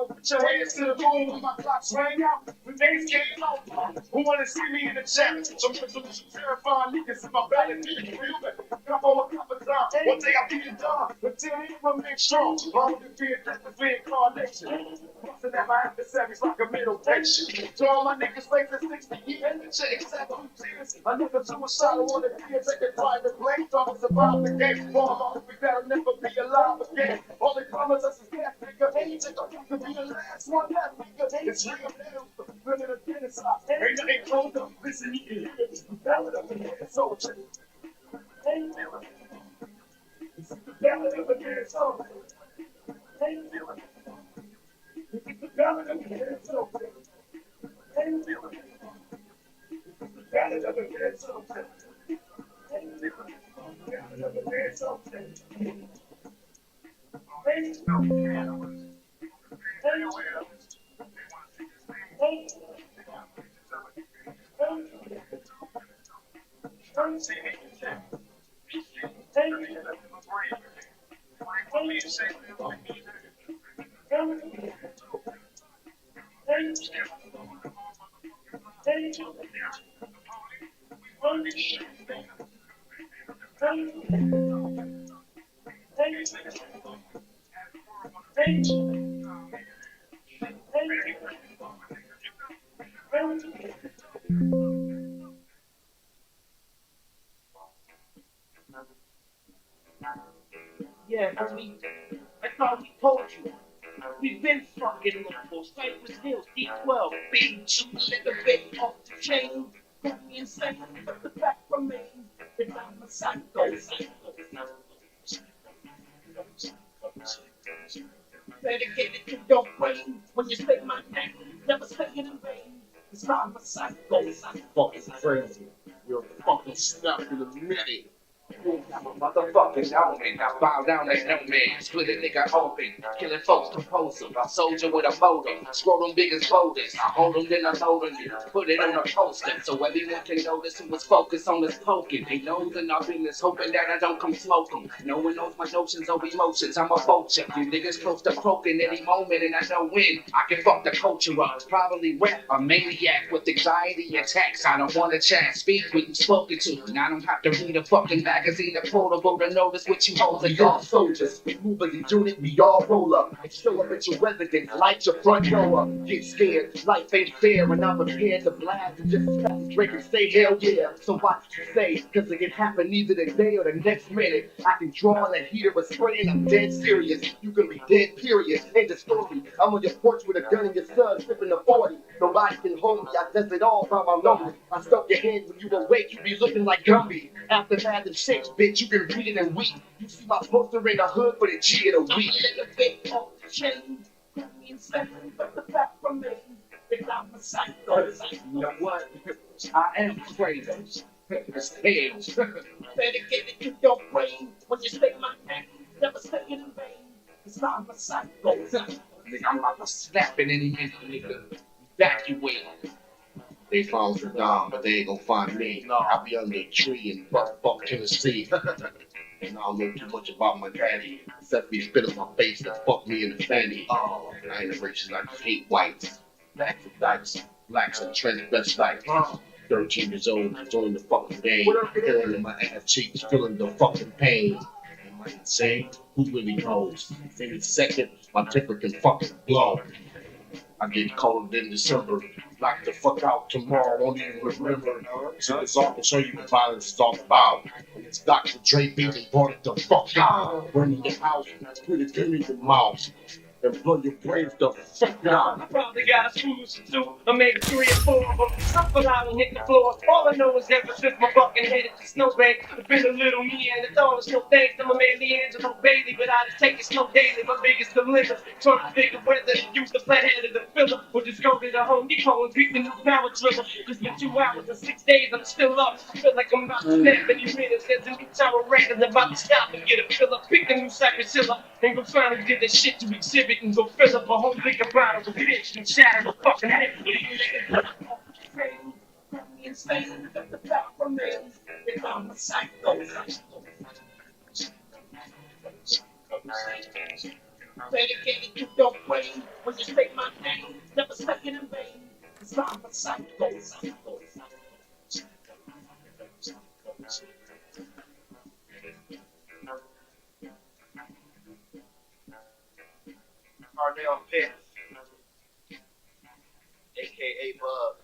Put your hands to the moon when my clocks rang out. When days came out, who wanna see me in the chat? Some terrifying niggas in my belly. Real bad. Come on, a couple times. One day I'll be the dog. But till then, remain strong. All of the fear, that's the reincarnation. Busting at my adversaries like a middle patient. To all my niggas late for 60 years. Check exactly who tears. I never suicidal on the fear. Take a private blame. Thought I survived the game. Fall off, we better never be alive again. All they promise us is death, nigga. Hey, take a to be the last one left, nigga. It's real now. Running a genocide. Ain't nothing close up. Listen, you can hear it. Ballad of the dead soldier. Ain't feeling. This is the ballad of the dead soldier. Ain't feeling. This is the ballad of the dead soldier. Ain't feeling. This is the ballad of the dead soldier. Ain't feeling. The ballad of the dead soldier. Ain't feeling. Yeah, homie, I thought we told you. We've been fucking local. Cypress Hills, D12, big juice, let the bait off the chain. Got me insane, but the back remains. And I'm a psycho. Better get it to your brain when you say my name. Never say it in vain. It's not a psycho. Fucking crazy. You're fucking stuck in a minute. Motherfuckers know me, now bow down, they know me. Split a nigga open, killing folks compulsive. A soldier with a motor, scroll them big as boulders. I hold them, then I load them, put it on a poster. So everyone can notice who was focused on this poking. They know that I've been this hoping that I don't come smoke them. No one knows my notions of emotions, I'm a vulture. You niggas close to poking any moment and I know when. I can fuck the culture up, probably rap a maniac with anxiety attacks. I don't wanna chat, speak when you spoken to. And I don't have to read a fucking magazine or portable to notice what you hold. We all soldiers, we move as a unit, we all roll up and show up at your residence, light your front door up. Get scared, life ain't fair, and I'm prepared to blast and just stop and drink and say hell yeah. So watch what you say, cause it can happen either today or the next minute. I can draw on that heat of a spray and I'm dead serious. You can be dead, period. End of story. I'm on your porch with a gun in your son, sipping a 40. Nobody can hold me, I does it all by my lonely. I stuck your head when you awake, you be looking like Gumby. Aftermath and shakes, bitch, you can read it and weep. You see my poster in the hood for the G of the week. Let the bait off the chain. Got me insane, but the back remains. And I'm a psycho. You know what? I am crazy. It's tails. Better get it to your brain when you say my name. Never say it in vain. Cause I'm a psycho. Nigga, I'm about to snap in any minute, nigga. Evacuate. They found Saddam, but they ain't gonna find me. I'll be under a tree in Buck, Tennessee. And I don't know too much about my daddy, except he spit on my face and fuck me in the fanny. Oh, I ain't a racist, I just hate whites. Blacks and transvestites. 13 years old, joining the fucking game. Killing in my ass cheeks, feeling the fucking pain. Am I insane? Who really knows? Any second, my temper can fucking blow. I get cold in December. Knock the fuck out tomorrow, won't even remember. So it's all to show you what violence is all about. And it's Dr. Dre beat and brought it the fuck out. Burning your house, put it in your mouth. And blow your brains the fuck out. I probably got a solution to, or maybe 3 or 4 of them. Something I don't hit the floor. All I know is ever since my fucking head at the snowbank, it's been a little Neanderthal. It's no thanks to my man D'Angelo Bailey, but I just take it slow daily. My biggest dilemma, trying to figure whether to use the flathead of the filler or just go to the Home Depot and beat the new power driller. It's been 2 hours and 6 days, I'm still up. I feel like I'm about to snap any minute. There's a new tower record about to stop and get a fill up. Pick a new Cypress Hill and go trying to get that shit to exhibit and go fill up a whole liquor bottle with bitch and shatter the fucking head. Insane, the fact remains that I'm a psycho. Dedicated to the way when you say my name, never say it in vain. 'Cause I'm a psycho. Arnell Pitt, aka Bug.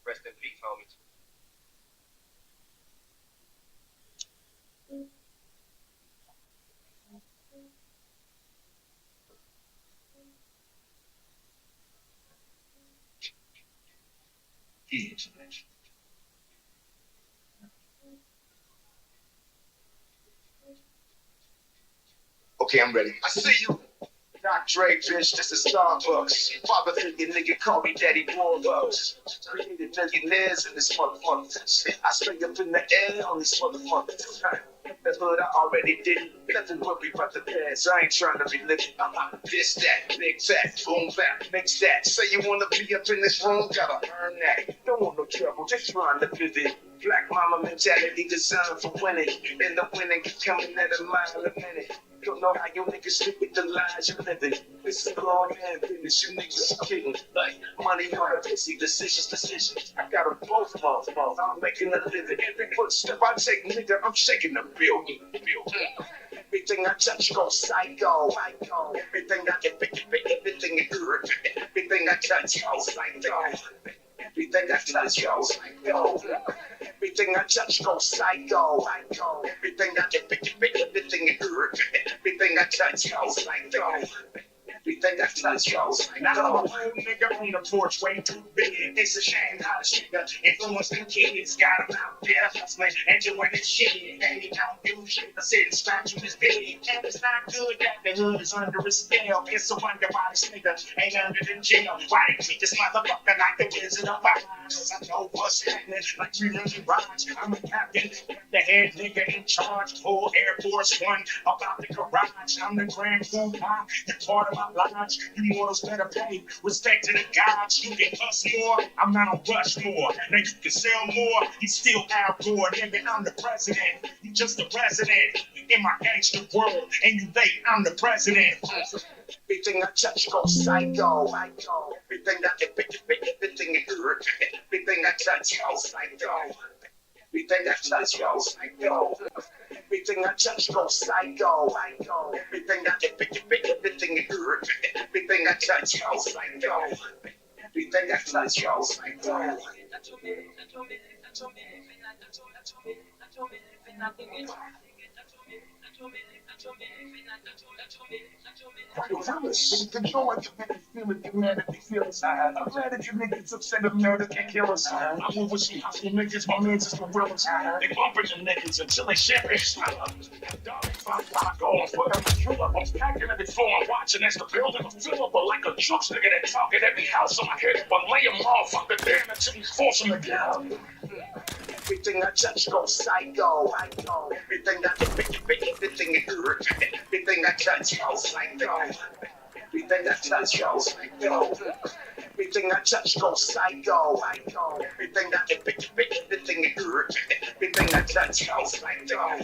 Rest in peace, homies. Okay, I'm ready. I see you. Not Dre, bitch, this is Starbucks. Father figure nigga, call me Daddy Warbucks. Created millionaires in this motherfucker. I straight up in the air on this motherfucker. The hood I already did. Nothing worry about the past. I ain't trying to relive it. This, that, big fat, boom fat, mix that. Say you wanna be up in this room, gotta earn that. Don't want no trouble, just trying to pivot. Black mama mentality designed for winning. And the winning coming at a mile a minute. Don't know how you niggas sleep with the lies you living. This is grown man business, you niggas kidding. Like money on a busy decisions. I got a both months, I'm making a living. Every footstep I take, nigga, I'm shaking the building. Everything I touch goes psycho. Everything I get, everything is good. Everything I touch goes psycho. Everything I touch goes psycho. Everything I touch goes psycho. Everything I get, everything is good. Everything I touch goes psycho. Everything I touch goes psycho. Now I'm a real nigga on the porch way too big. It's a shame how the nigga influence the kids. Got them out there hustling and doing this shit. And he don't do shit. I said it's not you, it's big. And it's not good that the hood is under a spell. It's a wonder why this nigga ain't under the jail. Why they treat this motherfucker like the Wizard of Oz? 'Cause I know what's happening like 300 rides. I'm a captain, the head nigga in charge. Full Air Force One about the garage. I'm the grand poobah. You're part of my lodge. You mortals better pay respect to the gods. You can cuss more, I'm not on Rushmore. Now you can sell more, you still Al Gore. Nigga, I'm the president. You just the president in my gangster world. And you late, I'm the president. Everything I touch goes psycho. Everything I get, everything is good. Everything I touch goes psycho. Everything I touch goes psycho. Everything I touch goes psycho. Everything I get, everything is good. Everything I touch goes psycho. Everything I touch goes psycho. The joy you niggas feeling, humanity feels. I'm glad that you niggas took sentimental can kill us. I'm over some hostile niggas, my man's just gorillas. They bumping the niggas until they share it. Dog, I'm going forever killer. I'm packing every floor I'm watching as the building will fill up like a truck nigga that talk at every house on my head. But lay them motherfucker down until you force them again. Everything I touch goes psycho. Everything I get, everything is good. Everything I touch goes psycho. Everything I touch goes psycho. Everything I touch goes psycho. Everything I get, everything is good. Everything I touch goes psycho.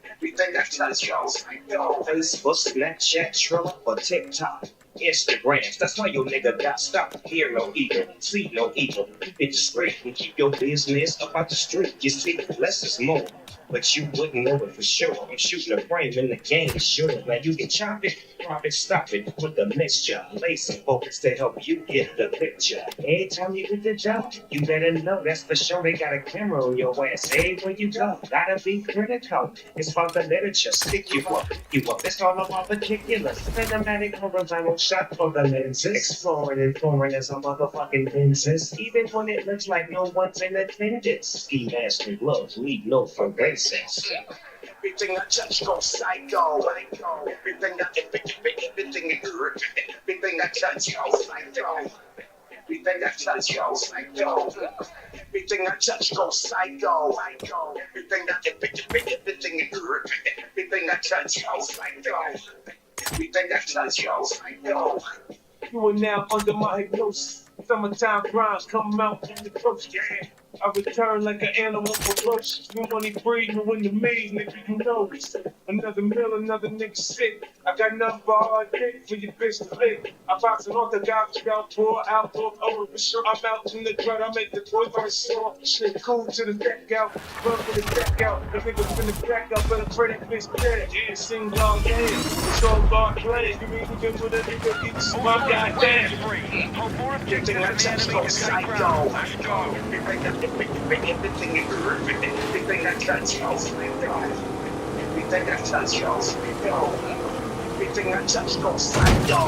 Everything I touch goes psycho. Facebook, Snapchat, Triller, or TikTok. Instagrams, that's why your nigga got stopped. Hear no evil, see no evil. Keep it straight and keep your business up out the street. You see, less is more, but you wouldn't know it for sure. I'm shooting a frame in the game, sure. Now you can chop it, drop it, stop it with the mixture. Lay some focus to help you get the picture. Every time you get the job, you better know that's for sure. They got a camera on your ass everywhere you go. Gotta be critical. It's about the literature, stick you up. It's all about particulars. Cinematic horizontal shot for the lenses. Exploring and foreign as a motherfucking princess. Even when it looks like no one's in attendance. Ski mask and gloves, leave no forensics. Everything I touch goes psycho. Everything I get, everything is good. Everything I touch goes psycho. Everything I touch goes psycho. Everything I touch goes psycho. Everything I get, everything is good. Everything I touch goes like dough. Everything I touch goes like dough. You are now under my hypnosis. Summertime crimes come out from the coast, yeah. I return like an animal ferocious. New money breed, new in the maze, nigga, you know this. Another mill, another nigga sick. I got nothing but hard dick for your bitch to lick. I box it off the garbage out, pour out, over for sure. I'm out in the dirt, I make the toy very sore. Shit cool to the deck out, run for the deck out. The niggas finna crack out, better pray that bitch dead. Yeah, sing all day, it's all bar play. You mean you get with a nigga, it's my goddamn. Everything I touch goes psycho. Everything I touch goes psycho. Everything I touch goes psycho.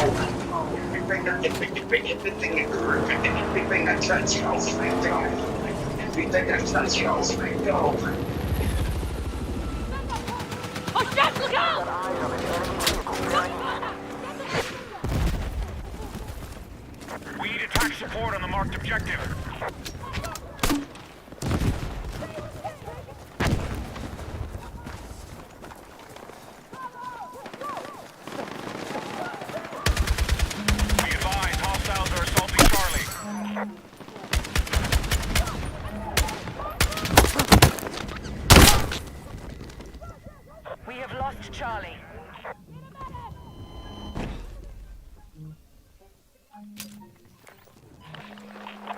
Everything I touch goes psycho. Everything I touch goes psycho. Everything I touch goes psycho. Oh shit, look out! We need attack support on the marked objective. Be advised, hostiles are assaulting Charlie. We have lost Charlie.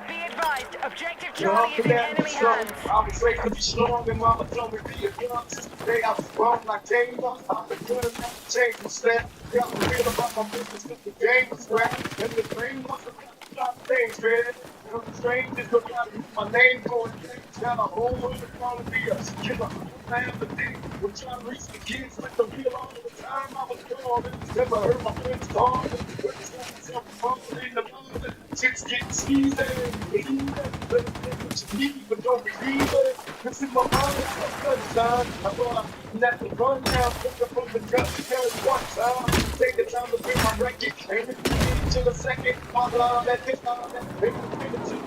Be advised, objective Charlie is in enemy hands. I was raised to be strong and mama told me be a gun. Since the day I was born, I came up. I've been doing that to change my step. Got me real about my business since the game was scrapped. And the brain must have got a lot of things, man. You know, the strangers don't got my name going. Got a whole world of quality of killer. I have the thing. We're trying to reach the kids with the real all the time I was born. Never heard my friends talk. But it's not something in the moment. Chicks getting skeezed but don't believe it. This is my mind, I'm sunshine. I thought I let the run down, pick up from the gut, carry one time. Take the time to bring my record, and if you need to the second, my love, that hit on that, they can feel it to me.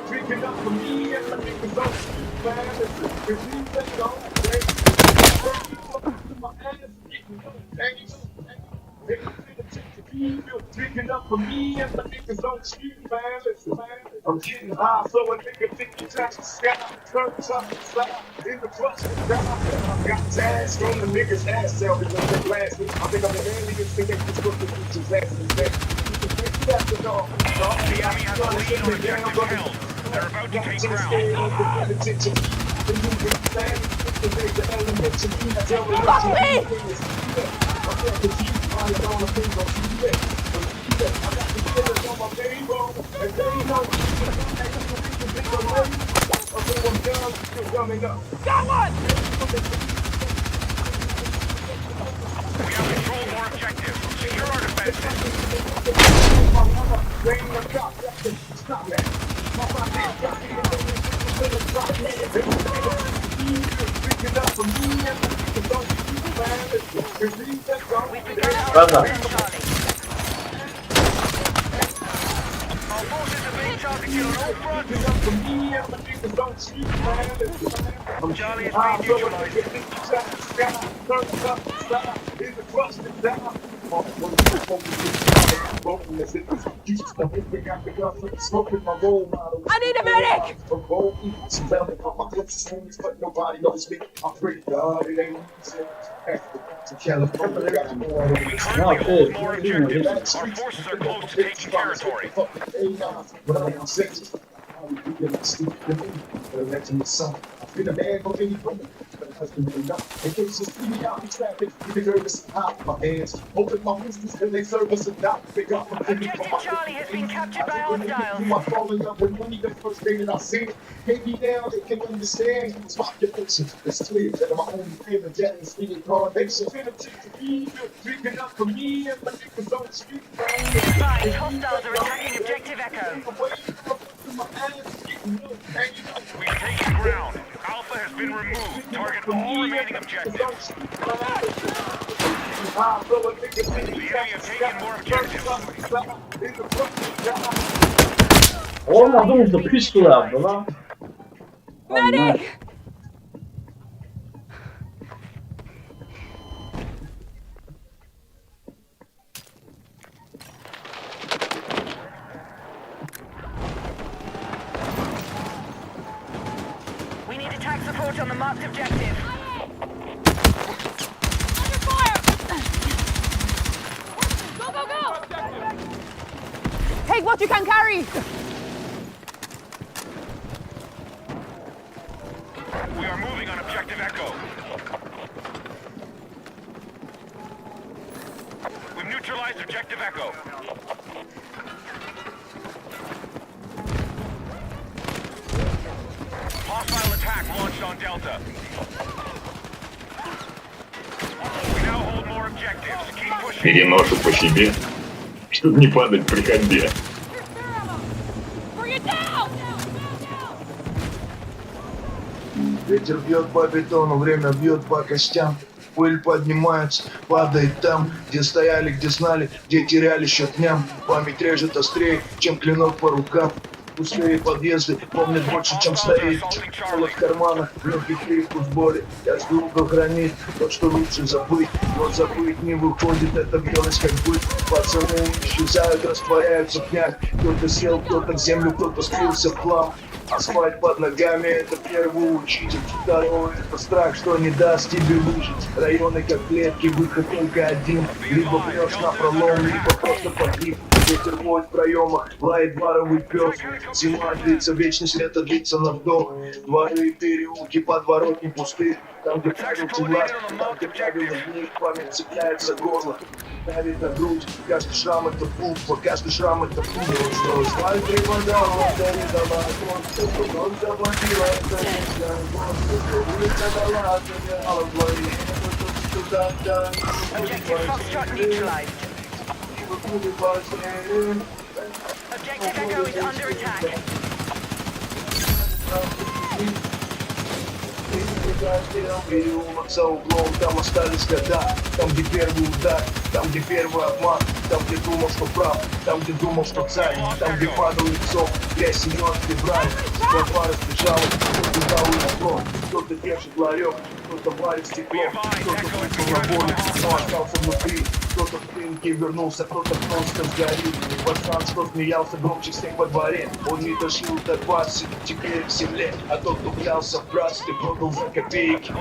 Drinking up for me, and my niggas don't sleep, man. It's me that's all day. My ass, getting no pain. They can feel it to me, drinking up for me, and my niggas don't sleep, man. I'm getting high, so a nigga think you touch the sky. Turn top and slide in the clutch and die. I got tags from the niggas' ass out because they blast me. I think I'm an alien, think they just look at his ass and say, that's the dog. The enemy has the lead on objective held. They're about to take Got one! We have control more objectives. Secure our defenses. Brother. Our forces are being targeted on all fronts. Charlie is being neutralized. I need a medic! But nobody knows me. I'm pretty God, it ain't easy. To California, we currently hold more objectives. Our forces are close to taking territory. I've been a man for many women, but it has been enough. In case you see me out in traffic, you can hear this out my hands. Open my business and they serve us a doubt. They got my Objective Charlie has been captured by hostiles. I fall in love with money the first day that I see it. Hate me down, they can understand. It's my conviction. It's clear that I'm my only feeling that is speaking coronation. Drinking up for me and my niggas don't speak. Advised, hostiles are attacking Objective Echo. We've taken ground. Alpha has been removed. Target all remaining objectives. The enemy have taken more objectives. Olmadığımızda pistol yaptı lan. Medic! marked objective. Go, go, go! Take what you can carry! We are moving on objective Echo. We've neutralized objective Echo. Hostile attack launched on Delta. We now hold more objectives. Keep pushing. Переношу по себе. Чтобы не падать при ходьбе. Bring it down! Ветер бьет по бетону, время бьет по костям. Пыль поднимается, падает там, где стояли, где знали, где теряли счет дням. Память режет острее, чем клинок по рукам. Пустые подъезды помнят больше, чем стоит. Холод в карманах, легкий привкус боли. Каждый угол хранит то, что лучше забыть. Но забыть не выходит, это белость как быть. Пацаны исчезают, растворяются в днях. Кто-то сел, кто-то в землю, кто-то скрылся в хлам. Асфальт под ногами — это первый учитель. Второй — это страх, что не даст тебе выжить. Районы как клетки, выход только один. Либо прешь на пролом, либо просто погиб. Ветер воет в проемах, лает дворовый пес. Зима длится, вечность, лето длится на вдох. Дворы, переулки, подворотни пусты. Там, где правил глаз, там, где правила в них, память цепляется горло. Давит на грудь, каждый шрам — это путь, каждый шрам — это путь. Что асфальт преподал, он дарит дома, он заплатил, это не улица дала, отменяла двои. Objective Foxtrot neutralized. Objective Echo is under attack. Переулок за углом, там остались года. Там, где первый удар, там, где первый обман. Там, где думал, что прав, там, где думал, что царь. Там, где падал лицо, грязь семёнки брань. Толпа разбежала, кто-то дал уйти, кто-то держит ларек, кто-то варит стекло, кто-то вышел на волю, но остался внутри. Кто-то в клинике вернулся, кто-то просто сгорел. Пацан, что смеялся громче всех во дворе. Он не дожил до 20, теперь в земле. А тот, кто клялся в братстве, продал за копейки.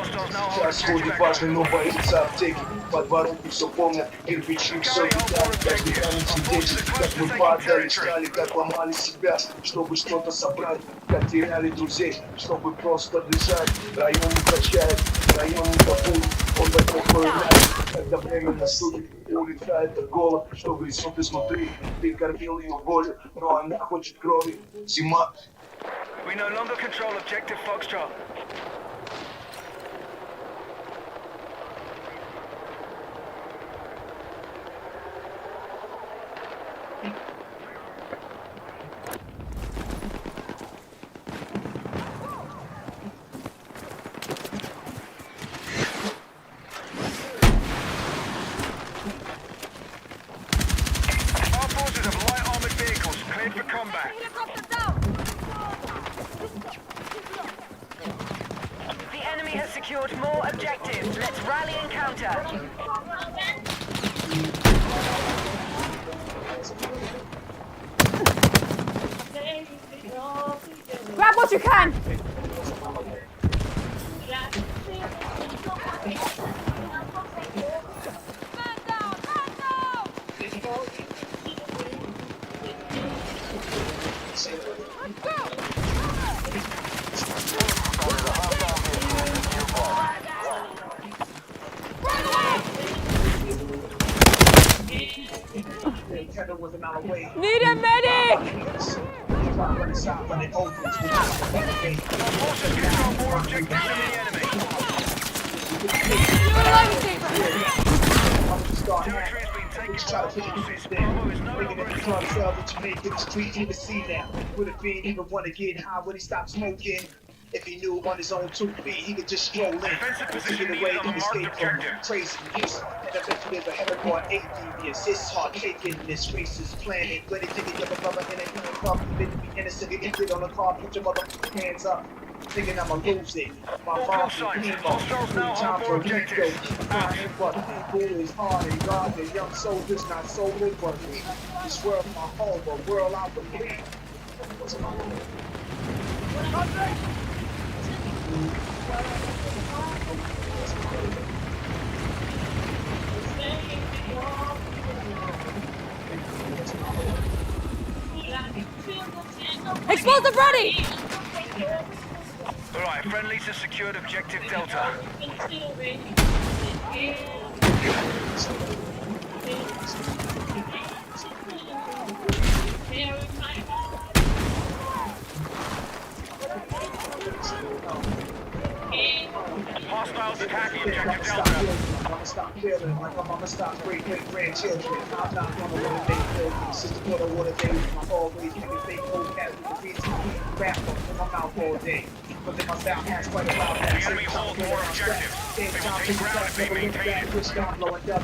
Сейчас ходит важный, но боится аптеки. Подворотни все помнят, кирпичи все летят. Каждый камень свидетель, как мы падали, стали, как ломали себя, чтобы что-то собрать. Как теряли друзей, чтобы просто дышать. Район не прощает, район не забудет. Он вокруг появляется, когда время наступит. Улица — это голод, что грызет изнутри. Ты кормил ее болью, но она хочет крови. Зима. We no longer control objective Foxtrot. Our forces have light armored vehicles cleared for combat. The enemy has secured more objectives. Let's rally and counter. Grab what you can! Need a medic! Forces control more objectives than the enemy. You're a lifesaver! Territory has been taken by our forces. Bravo is no longer in control. Would have been even wanna get high when he stopped smoking. If he knew on his own 2 feet, he could just stroll in. Defensive position Get needed away on and the marked escape from objective. crazy use. And eventually live a heaven for 8 years. It's hard taking this racist planet. When they take it, your brother in a handcuff. You better be innocent, get injured on the car, put your motherfucking hands up. Thinking I'ma lose it. My mom's a Hostiles now hold more objectives. but people is hard and God, the young soldiers not soldiers, but we. This world my home, a world I believe. What's my name? Explosive ready! Alright, friendlies have secured objective Delta. Hostiles attacking objective Delta. I'ma stop feeling like I'ma stop great grandchildren. I'm not gonna let they feel. Sister put a water day. I'm always making fake old cats with the reason to keep rapping in my mouth all day. But then my style has quite a lot. The enemy holds more objectives. They will take ground if they maintain it. Push down, blowing up.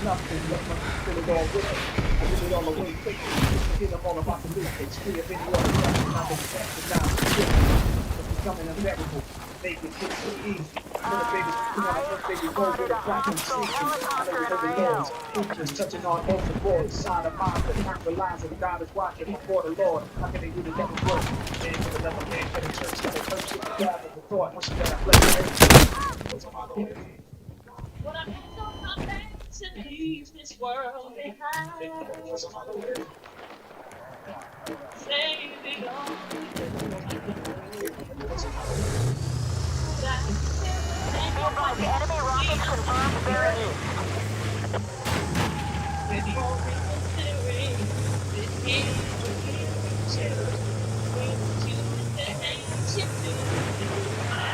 Nothing, let me fill it all with it. I did it all the way quick. Get them all about the loop. It's free of any other stuff. Now they expect now. It's becoming unbearable. Make it so easy. When the babies come out, when baby go with a crack and sleep. I know the noise. Just touching on overboard. Side of mine, but not realizing God is watching before the Lord. How can they do the never work? Man with another man for the church. Got a church with the God of the thought. Once you got a blessing. What I meant on my back to leave this world behind. Say it all. The enemy rockets confirmed bearing east.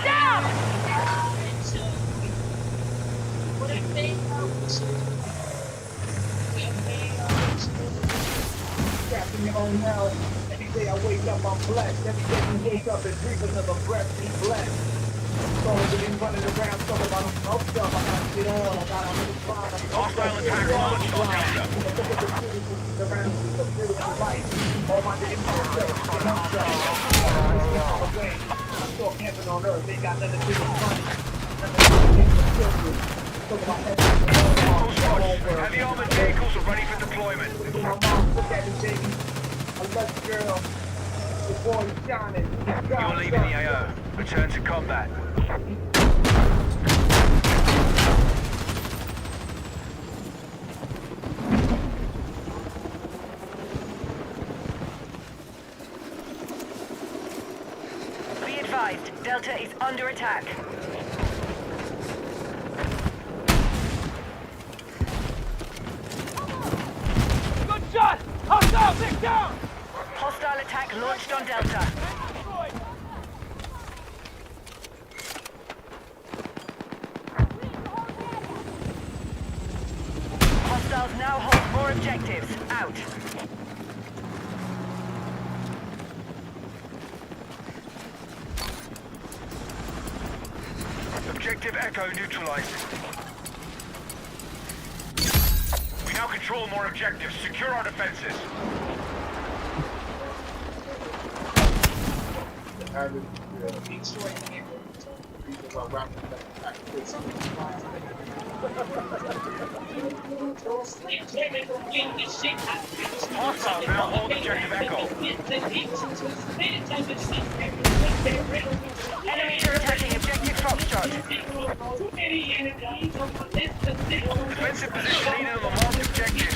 Down! What if they Trapped in your own hell. Every day I wake up, I'm blessed. Every day you wake up and breathe another breath, be blessed. Souls have been running around, talking about I'm fucked up. I gotta get on, I gotta find. Hostile attack launched on Delta. Around me, the beautiful life. All my niggas fucked up, and I'm done. Away. I talk heaven on earth, they got nothing to do with money. Nothing to do with children. Talk about heaven. Heavy armored vehicles are ready for deployment. My mom, look at me, baby. I love you, girl. The boy's shining. You're leaving the AO. Return to combat. Be advised, Delta is under attack. Good shot! Hostile, take down! Hostile attack launched on Delta. Hostiles now hold more objectives. Out. Objective Echo neutralized. We now control more objectives. Secure our defenses. Hostiles now hold objective Echo. Enemies are attacking objective Foxtrot. Defensive position needed on the marked objective.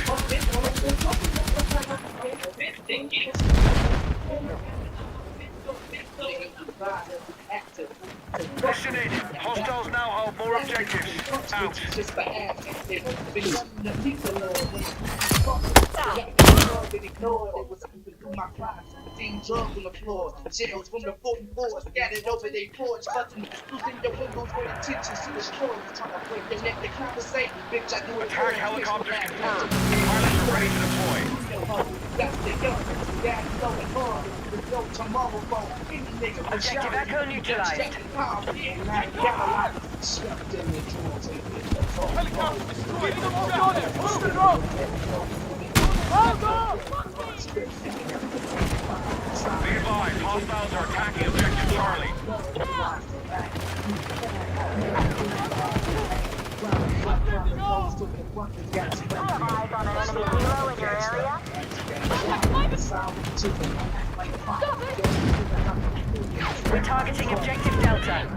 Pushing in. Hostiles now hold more objectives. Out. Drugs on the floor, jails from the 44, scattered over their porch, busting losing your windows for intentions to destroy. Trying to break your neck to compensate, bitch. I do it. Attack helicopters confirmed. Pilots are ready to deploy. Objective Echo neutralized. Helicopter destroyed! Move on it! Move it up! Hold on! Be advised, hostiles are attacking objective Charlie. Eyes on an enemy helo in your area. We're targeting objective Delta.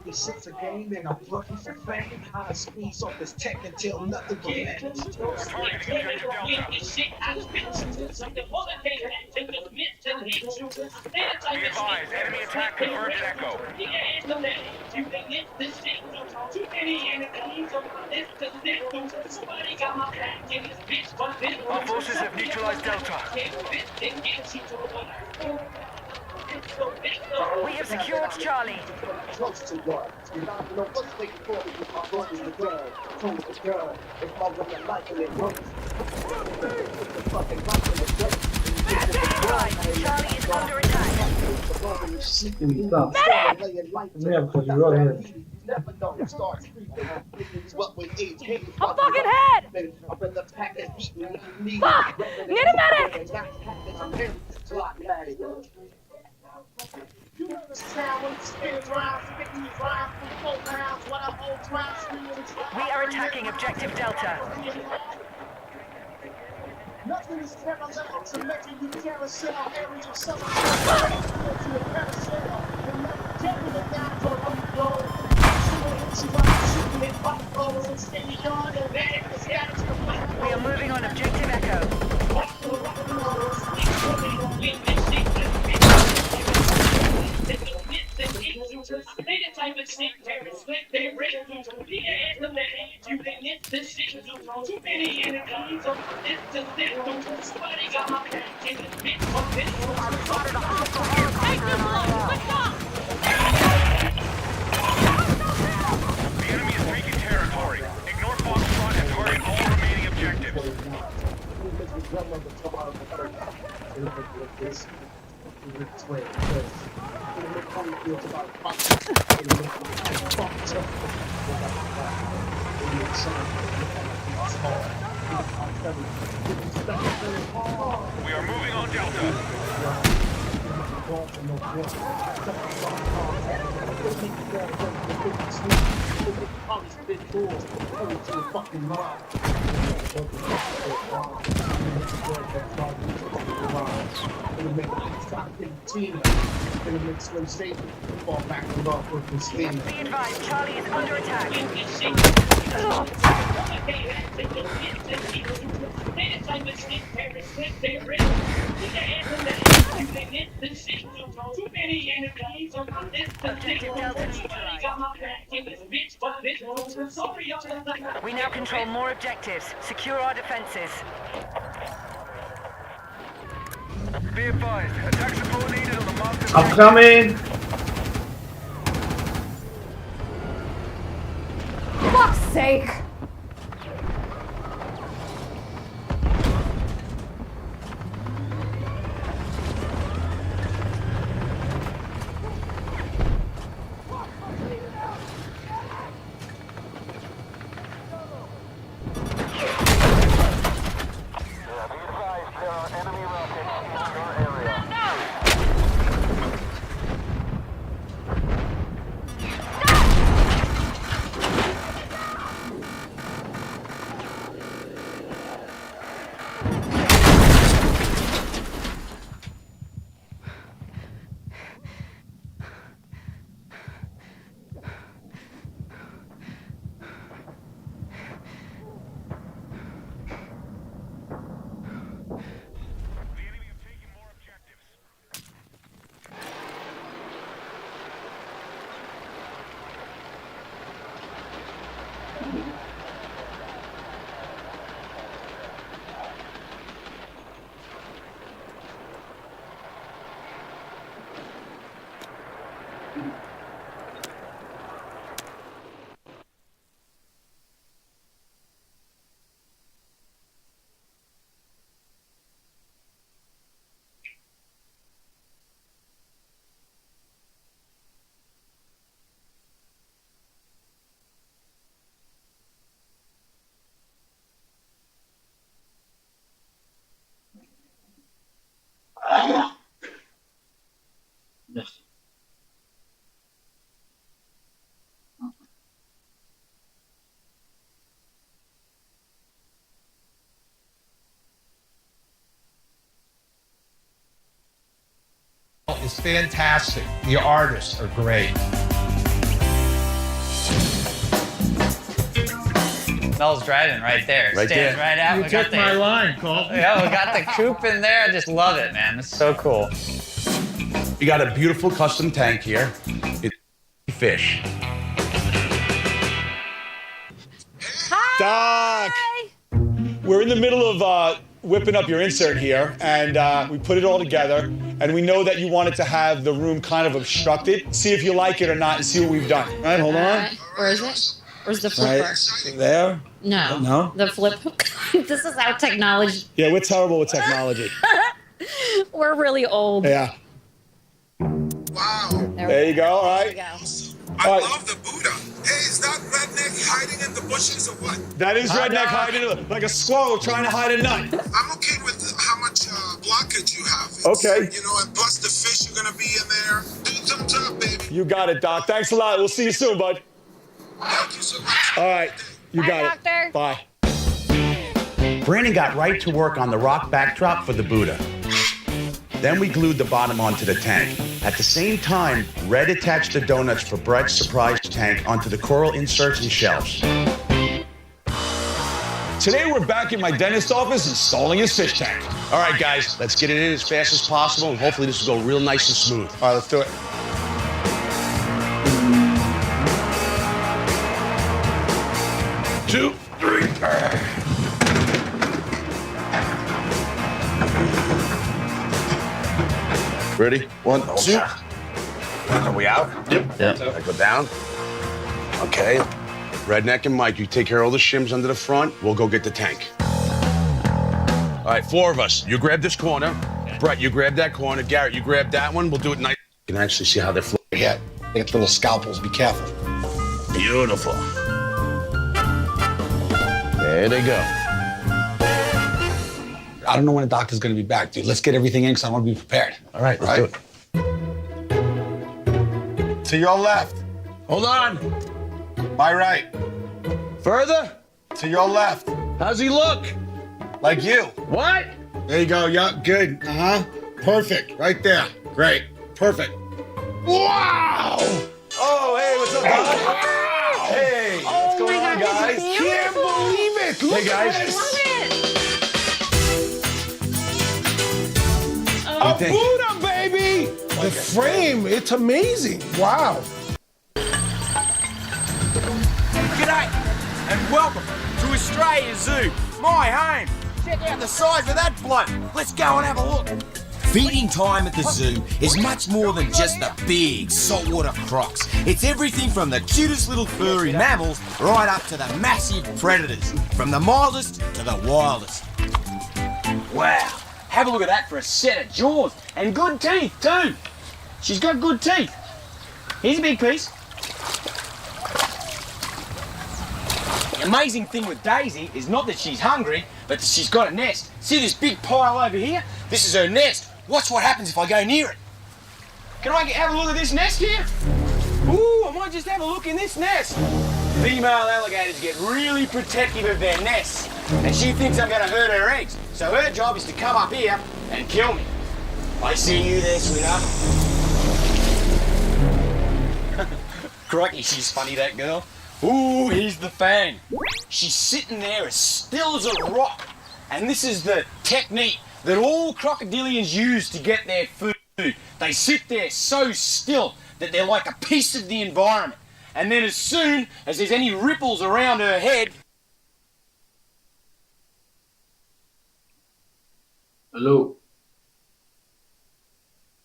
It's a game and I'm looking for fame. I squeeze off this tech until nothing remains. Be advised, enemy attack convergent echo. Our forces have neutralized Delta. We have secured Charlie. Close to what? You don't know what's waiting for me if my blood is the dead. Told the girl, if my woman like it, it works. The fucking rock in the dirt. Charlie is under attack. Never know, starts creeping. What with age came I'm fucking hit! I've been the package. Fuck! Need a medic! You heard the sound when it spins round, spitting these rhymes from 4 pounds. What I hold round, We are attacking objective Delta. nothing is parallel to making you carousel. Aerial summer to a carousel. And never taking it down for a road. We are moving on objective Echo. The enemy is taking territory. Ignore Foxtrot and target all remaining objectives. We are moving on Delta. Be advised, Charlie is under attack. Objective Delta neutralized. We now control more objectives. Secure our defenses. Be advised, attack support needed on the marked I'm coming! Fuck's sake! is fantastic. The artists are great. Mel's driving right there. Right Stands there. right out. You took my line, Colton. Yeah, we got the coupe in there. I just love it, man. It's so cool. We got a beautiful custom tank here. It's fish. Doc, we're in the middle of whipping up your insert here, and we put it all together, and we know that you wanted to have the room kind of obstructed. See if you like it or not, and see what we've done. All right, hold on. Where is it? Where's the flipper? Right there. No. No? The flip. This is our technology. Yeah, we're terrible with technology. We're really old. Yeah. Wow. There you go. All right. There we go. I love the Buddha. Hey, is that redneck hiding in the bushes or what? That is redneck hiding like a squirrel trying to hide a nut. I'm okay with how much blockage you have. Okay. You know, and plus the fish are gonna be in there. Do thumbs up, baby. You got it, Doc. Thanks a lot. We'll see you soon, bud. Thank you so much. All right. You Bye, got doctor. it. Bye. Brandon got right to work on the rock backdrop for the Buddha. Then we glued the bottom onto the tank. At the same time, Red attached the donuts for Brett's surprise tank onto the coral inserts and shelves. Today we're back in my dentist office installing his fish tank. All right, guys, let's get it in as fast as possible, and hopefully this will go real nice and smooth. All right, let's do it. Two, three. Ready? One, two. Are we out? Yep. I go down. Okay. Redneck and Mike, you take care of all the shims under the front. We'll go get the tank. All right, 4 of us. You grab this corner. Brett, you grab that corner. Garrett, you grab that one. We'll do it nice. You can actually see how they're flowing. Yeah, they got little scalpels. Be careful. Beautiful. There they go. I don't know when the doctor's gonna be back, dude. Let's get everything in because I want to be prepared. All right, let's do it. To your left. Hold on. My right. Further? To your left. How's he look? Like you. What? There you go. Yeah, good. Perfect. Right there. Great. Perfect. Wow! Oh, hey, what's up, Doc? Hey, what's going on, guys? Can't believe it. Look Hey, guys. at this. Oh. A Buddha, baby. The frame. It's amazing. Wow. G'day and welcome to Australia Zoo, my home. Check out the size of that bloke. Let's go and have a look. Feeding time at the zoo is much more than just the big saltwater crocs. It's everything from the cutest little furry mammals right up to the massive predators, from the mildest to the wildest. Wow, have a look at that for a set of jaws and good teeth too. She's got good teeth. Here's a big piece. The amazing thing with Daisy is not that she's hungry, but that she's got a nest. See this big pile over here? This is her nest. Watch what happens if I go near it. Can I have a look at this nest here? Ooh, I might just have a look in this nest. Female alligators get really protective of their nests, and she thinks I'm gonna hurt her eggs. So her job is to come up here and kill me. I see you there, sweetheart. Crikey, she's funny, that girl. Ooh, here's the fang. She's sitting there as still as a rock. And this is the technique that all crocodilians use to get their food. They sit there so still that they're like a piece of the environment. And then as soon as there's any ripples around her head... Hello.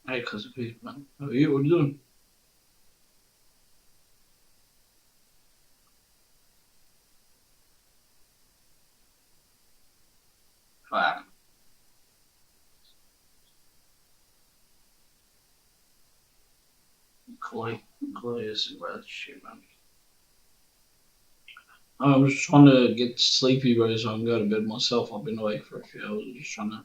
Hey, cousin Pete, man. How are you? What are you doing? Fine. Clay is rather shit, man. I was trying to get sleepy, bro, so I can go to bed myself. I've been awake for a few hours. I'm just trying to,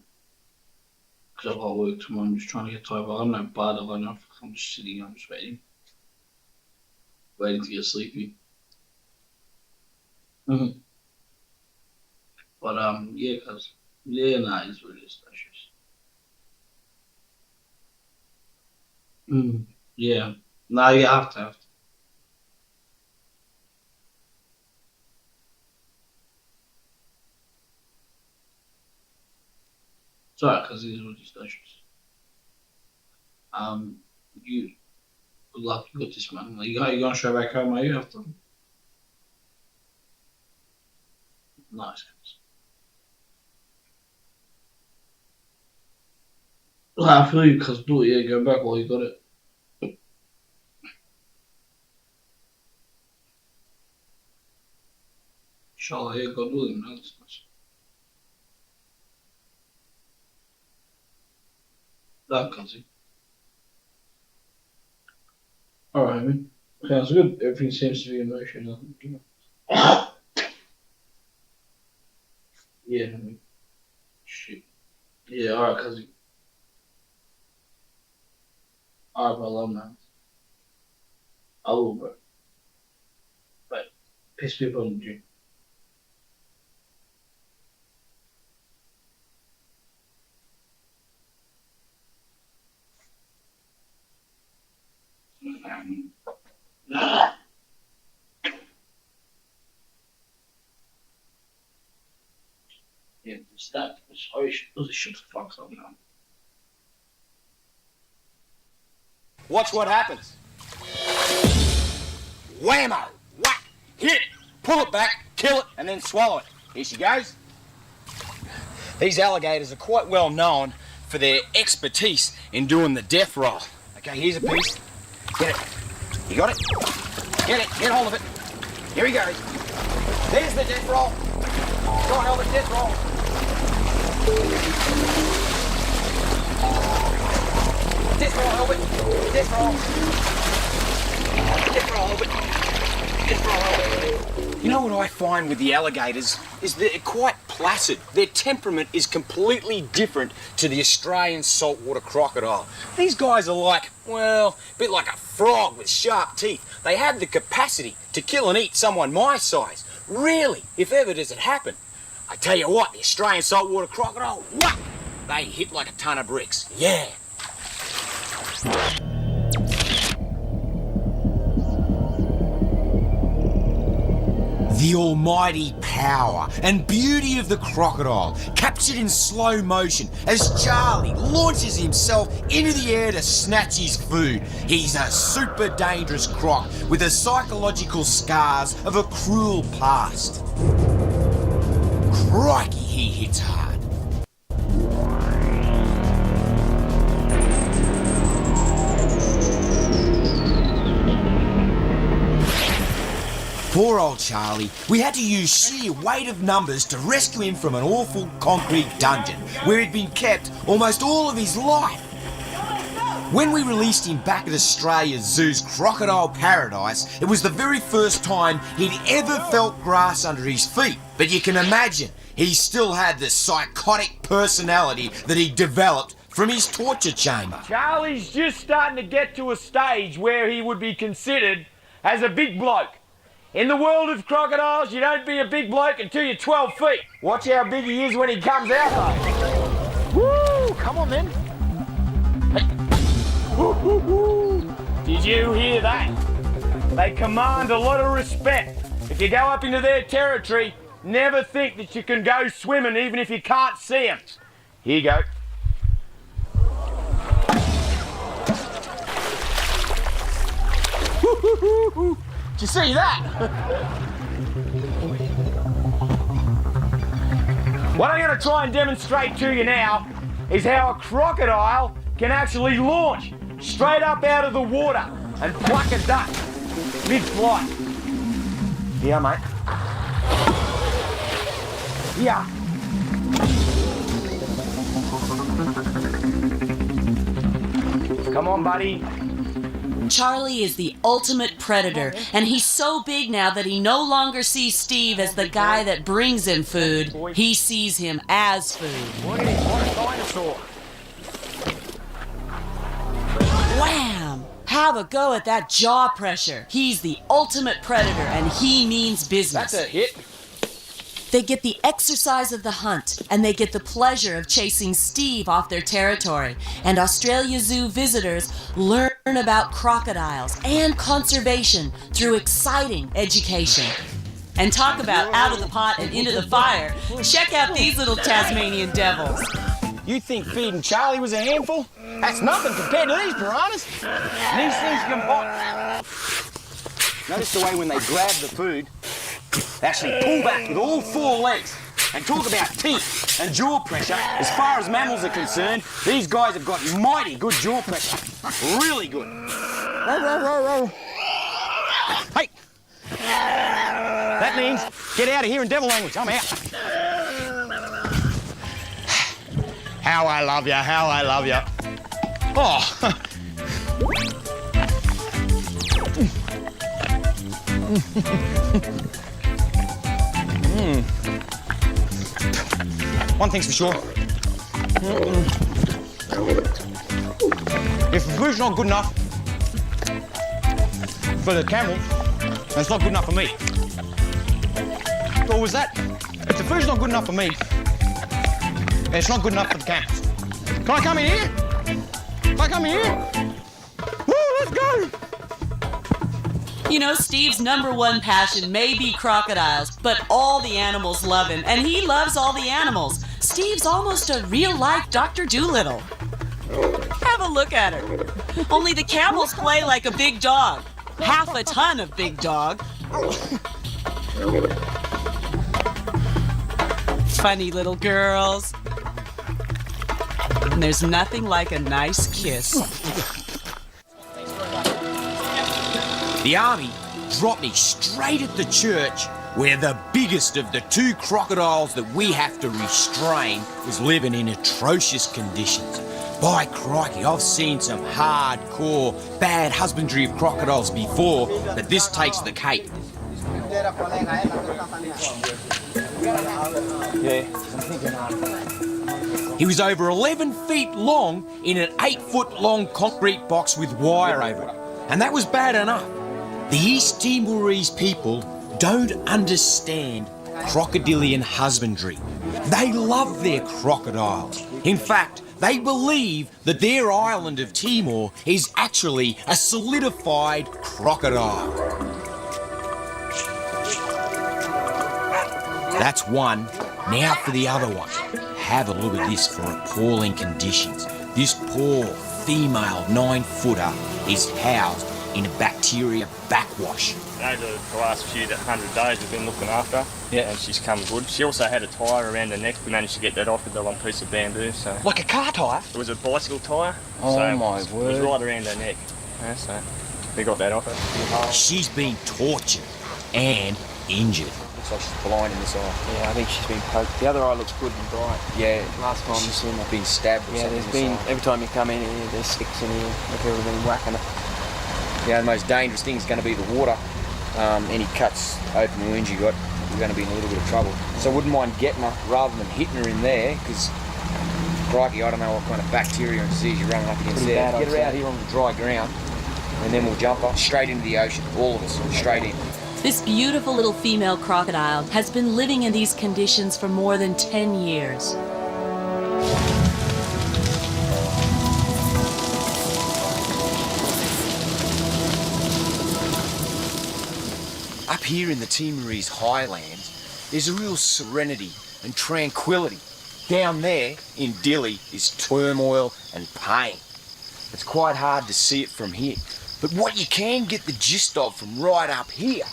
because I've got work tomorrow. I'm just trying to get tired. I'm not bad. I'm just sitting. I'm just waiting to get sleepy. But yeah, cause yeah, nah, it's what it is. That's just. Yeah. No, you have to. It's alright, because these are just delicious. You good luck. You got this, man. You going straight back home, are you? After nice. I feel you, because do it. Yeah, go back while you got it. Inshallah, yeah, go do it, man. That's nice. That cousin. Alright, man. Sounds good. Everything seems to be in motion. Yeah, I mean, shit. Yeah, alright, cousin. Alright, bro, love, man. I will, bro. But piss people on the gym. Yeah, it's that. Sorry, those shut the fuck up now. Watch what happens. Whammo! Whack! Hit! Pull it back, kill it, and then swallow it. Here she goes. These alligators are quite well known for their expertise in doing the death roll. Okay, here's a piece. Get it. You got it? Get it. Get hold of it. Here he goes. There's the death roll. Go on, Elvis, death roll. Death roll, Elvis. Death roll. Death roll, Elvis. Death roll, Elvis. You know what I find with the alligators is they're quite placid. Their temperament is completely different to the Australian saltwater crocodile. These guys are like, well, a bit like a frog with sharp teeth. They have the capacity to kill and eat someone my size. Really, if ever does it happen. I tell you what, the Australian saltwater crocodile, whack! They hit like a ton of bricks. Yeah. The almighty power and beauty of the crocodile captured in slow motion as Charlie launches himself into the air to snatch his food. He's a super dangerous croc with the psychological scars of a cruel past. Crikey, he hits hard. Poor old Charlie. We had to use sheer weight of numbers to rescue him from an awful concrete dungeon where he'd been kept almost all of his life. When we released him back at Australia's Zoo's Crocodile Paradise, it was the very first time he'd ever felt grass under his feet. But you can imagine, he still had the psychotic personality that he developed from his torture chamber. Charlie's just starting to get to a stage where he would be considered as a big bloke. In the world of crocodiles, you don't be a big bloke until you're 12 feet. Watch how big he is when he comes out, though. Woo! Come on, then. Hey. Woo, woo, woo. Did you hear that? They command a lot of respect. If you go up into their territory, never think that you can go swimming even if you can't see them. Here you go. Woo, woo, woo, woo. Did you see that? What I'm going to try and demonstrate to you now is how a crocodile can actually launch straight up out of the water and pluck a duck mid-flight. Yeah, mate. Yeah. Come on, buddy. Charlie is the ultimate predator, and he's so big now that he no longer sees Steve as the guy that brings him food. He sees him as food. What a dinosaur. Wham! Have a go at that jaw pressure. He's the ultimate predator, and he means business. That's a hit. They get the exercise of the hunt, and they get the pleasure of chasing Steve off their territory. And Australia Zoo visitors learn Learn about crocodiles and conservation through exciting education. And talk about out of the pot and into the fire. Check out these little Tasmanian devils. You think feeding Charlie was a handful? That's nothing compared to these piranhas. These things can bite. Notice the way when they grab the food, they actually pull back with all four legs. And talk about teeth and jaw pressure. As far as mammals are concerned, these guys have got mighty good jaw pressure. Really good. Row, row, row, row. Hey! That means get out of here in devil language. I'm out. How I love you, how I love you. Oh. One thing's for sure. If the food's not good enough for the camels, then it's not good enough for me. What was that? If the food's not good enough for me, then it's not good enough for the camels. Can I come in here? Can I come in here? Woo, let's go! You know, Steve's #1 passion may be crocodiles, but all the animals love him, and he loves all the animals. Steve's almost a real-life Dr. Dolittle. Have a look at her. Only the camels play like a big dog. Half a ton of big dog. Funny little girls. And there's nothing like a nice kiss. The army dropped me straight at the church where the biggest of the two crocodiles that we have to restrain was living in atrocious conditions. By crikey, I've seen some hardcore bad husbandry of crocodiles before, but this takes the cake. He was over 11 feet long in an 8-foot long concrete box with wire over it. And that was bad enough. The East Timorese people don't understand crocodilian husbandry. They love their crocodiles. In fact, they believe that their island of Timor is actually a solidified crocodile. That's one. Now for the other one. Have a look at this for appalling conditions. This poor female 9-footer is housed in a bacteria backwash. Over the last few 100 days we've been looking after her, and she's come good. She also had a tyre around her neck. We managed to get that off with the long piece of bamboo. So like a car tyre? It was a bicycle tyre. Oh so my it word. was right around her neck. Yeah, so we got that off her. She's been tortured and injured. Looks like she's blind in this eye. Yeah, I think she's been poked. The other eye looks good and bright. Yeah, last time we seen her. Been stabbed or Yeah, something. there's been, every time you come in here, there's sticks in here. Like everything been whacking her. Yeah, the most dangerous thing is going to be the water. Any cuts, open wounds you got, you're going to be in a little bit of trouble. So I wouldn't mind getting her rather than hitting her in there, because, crikey, I don't know what kind of bacteria and disease you're running up against Pretty there. bad, Get I'd her out say. here on the dry ground, and then we'll jump her straight into the ocean, all of us, straight in. This beautiful little female crocodile has been living in these conditions for more than 10 years. Up here in the Timorese highlands, there's a real serenity and tranquility. Down there in Dili is turmoil and pain. It's quite hard to see it from here. But what you can get the gist of from right up here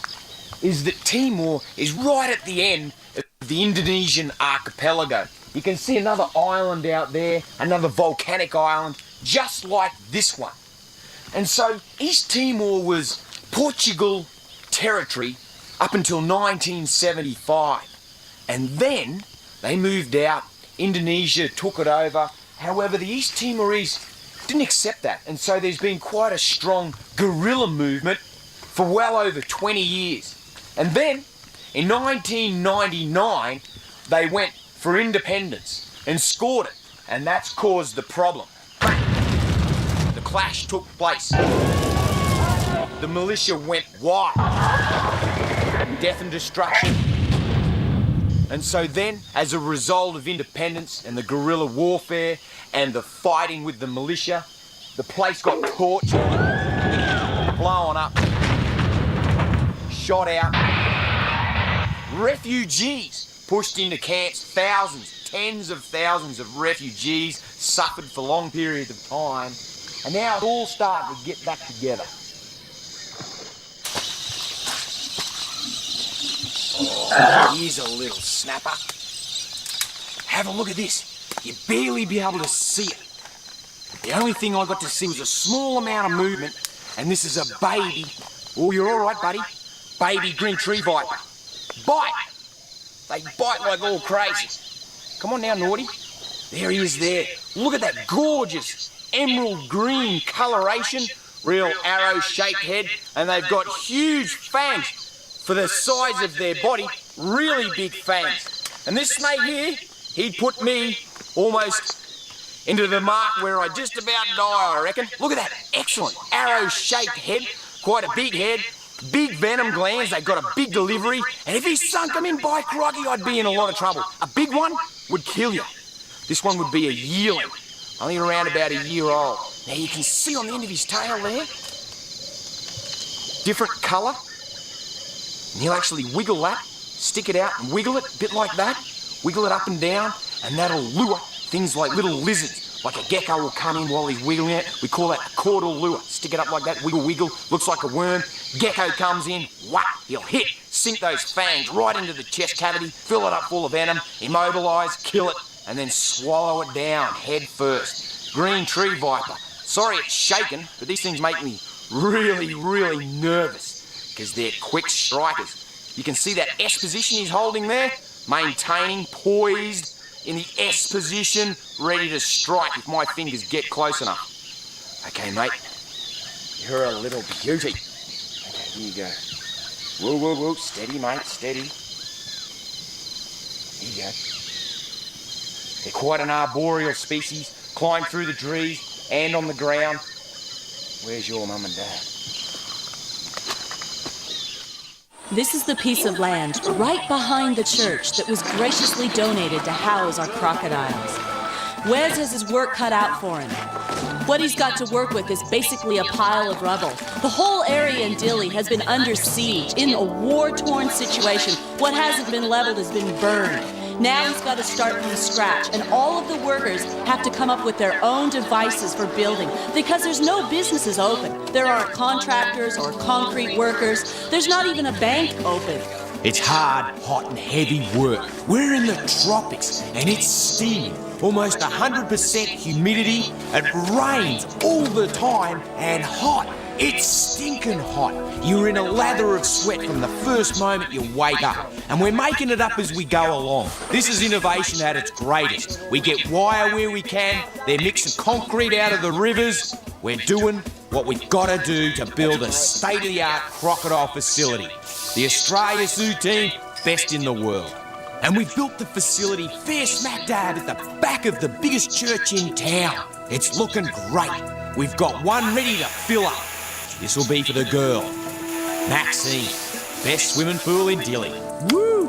is that Timor is right at the end of the Indonesian archipelago. You can see another island out there, another volcanic island, just like this one. And so East Timor was Portugal territory up until 1975. And then they moved out, Indonesia took it over. However, the East Timorese didn't accept that, and so there's been quite a strong guerrilla movement for well over 20 years. And then, in 1999, they went for independence and scored it, and that's caused the problem. The clash took place. The militia went wild. Death and destruction. And so then, as a result of independence and the guerrilla warfare and the fighting with the militia, The place got torched, blown up, shot out. Refugees pushed into camps, thousands, tens of thousands of refugees suffered for long periods of time, and now it's all starting to get back together. Oh, here's a little snapper. Have a look at this. You'd barely be able to see it. The only thing I got to see was a small amount of movement, and this is a baby. Oh, you're all right, buddy. Baby green tree viper. Bite! They bite like all crazy. Come on now, Naughty. There he is there. Look at that gorgeous emerald green coloration. Real arrow-shaped head, and they've got huge fangs. For the size of their body, really big fangs. And this snake here, he'd put me almost into the mark where I just about die, I reckon. Look at that excellent arrow-shaped head, quite a big head, big venom glands, they've got a big delivery, and if he sunk them in, by crikey, I'd be in a lot of trouble. A big one would kill you. This one would be a yearling, only around about a year old. Now you can see on the end of his tail there, different colour. And he'll actually wiggle that, stick it out and wiggle it, a bit like that, wiggle it up and down, and that'll lure things like little lizards. Like a gecko will come in while he's wiggling it. We call that a caudal lure. Stick it up like that, wiggle, wiggle, looks like a worm. Gecko comes in, whack, he'll hit, sink those fangs right into the chest cavity, fill it up full of venom, immobilise, kill it, and then swallow it down, head first. Green tree viper. Sorry it's shaken, but these things make me really, really nervous. Because they're quick strikers. You can see that S position he's holding there, maintaining, poised in the S position, ready to strike if my fingers get close enough. Okay, mate, you're a little beauty. Okay, here you go. Whoa, whoa, whoa, steady, mate, steady. Here you go. They're quite an arboreal species, climb through the trees and on the ground. Where's your mum and dad? This is the piece of land right behind the church that was graciously donated to house our crocodiles. Wes has his work cut out for him. What he's got to work with is basically a pile of rubble. The whole area in Dili has been under siege, in a war-torn situation. What hasn't been leveled has been burned. Now he's got to start from scratch, and all of the workers have to come up with their own devices for building, because there's no businesses open. There aren't contractors or concrete workers. There's not even a bank open. It's hard, hot and heavy work. We're in the tropics and it's steamy. Almost 100% humidity. It rains all the time and hot. It's stinking hot. You're in a lather of sweat from the first moment you wake up. And we're making it up as we go along. This is innovation at its greatest. We get wire where we can. They're mixing concrete out of the rivers. We're doing what we've got to do to build a state-of-the-art crocodile facility. The Australia Zoo team, best in the world. And we've built the facility fair smack dab at the back of the biggest church in town. It's looking great. We've got one ready to fill up. This will be for the girl, Maxine. Best swimming pool in Dili. Woo!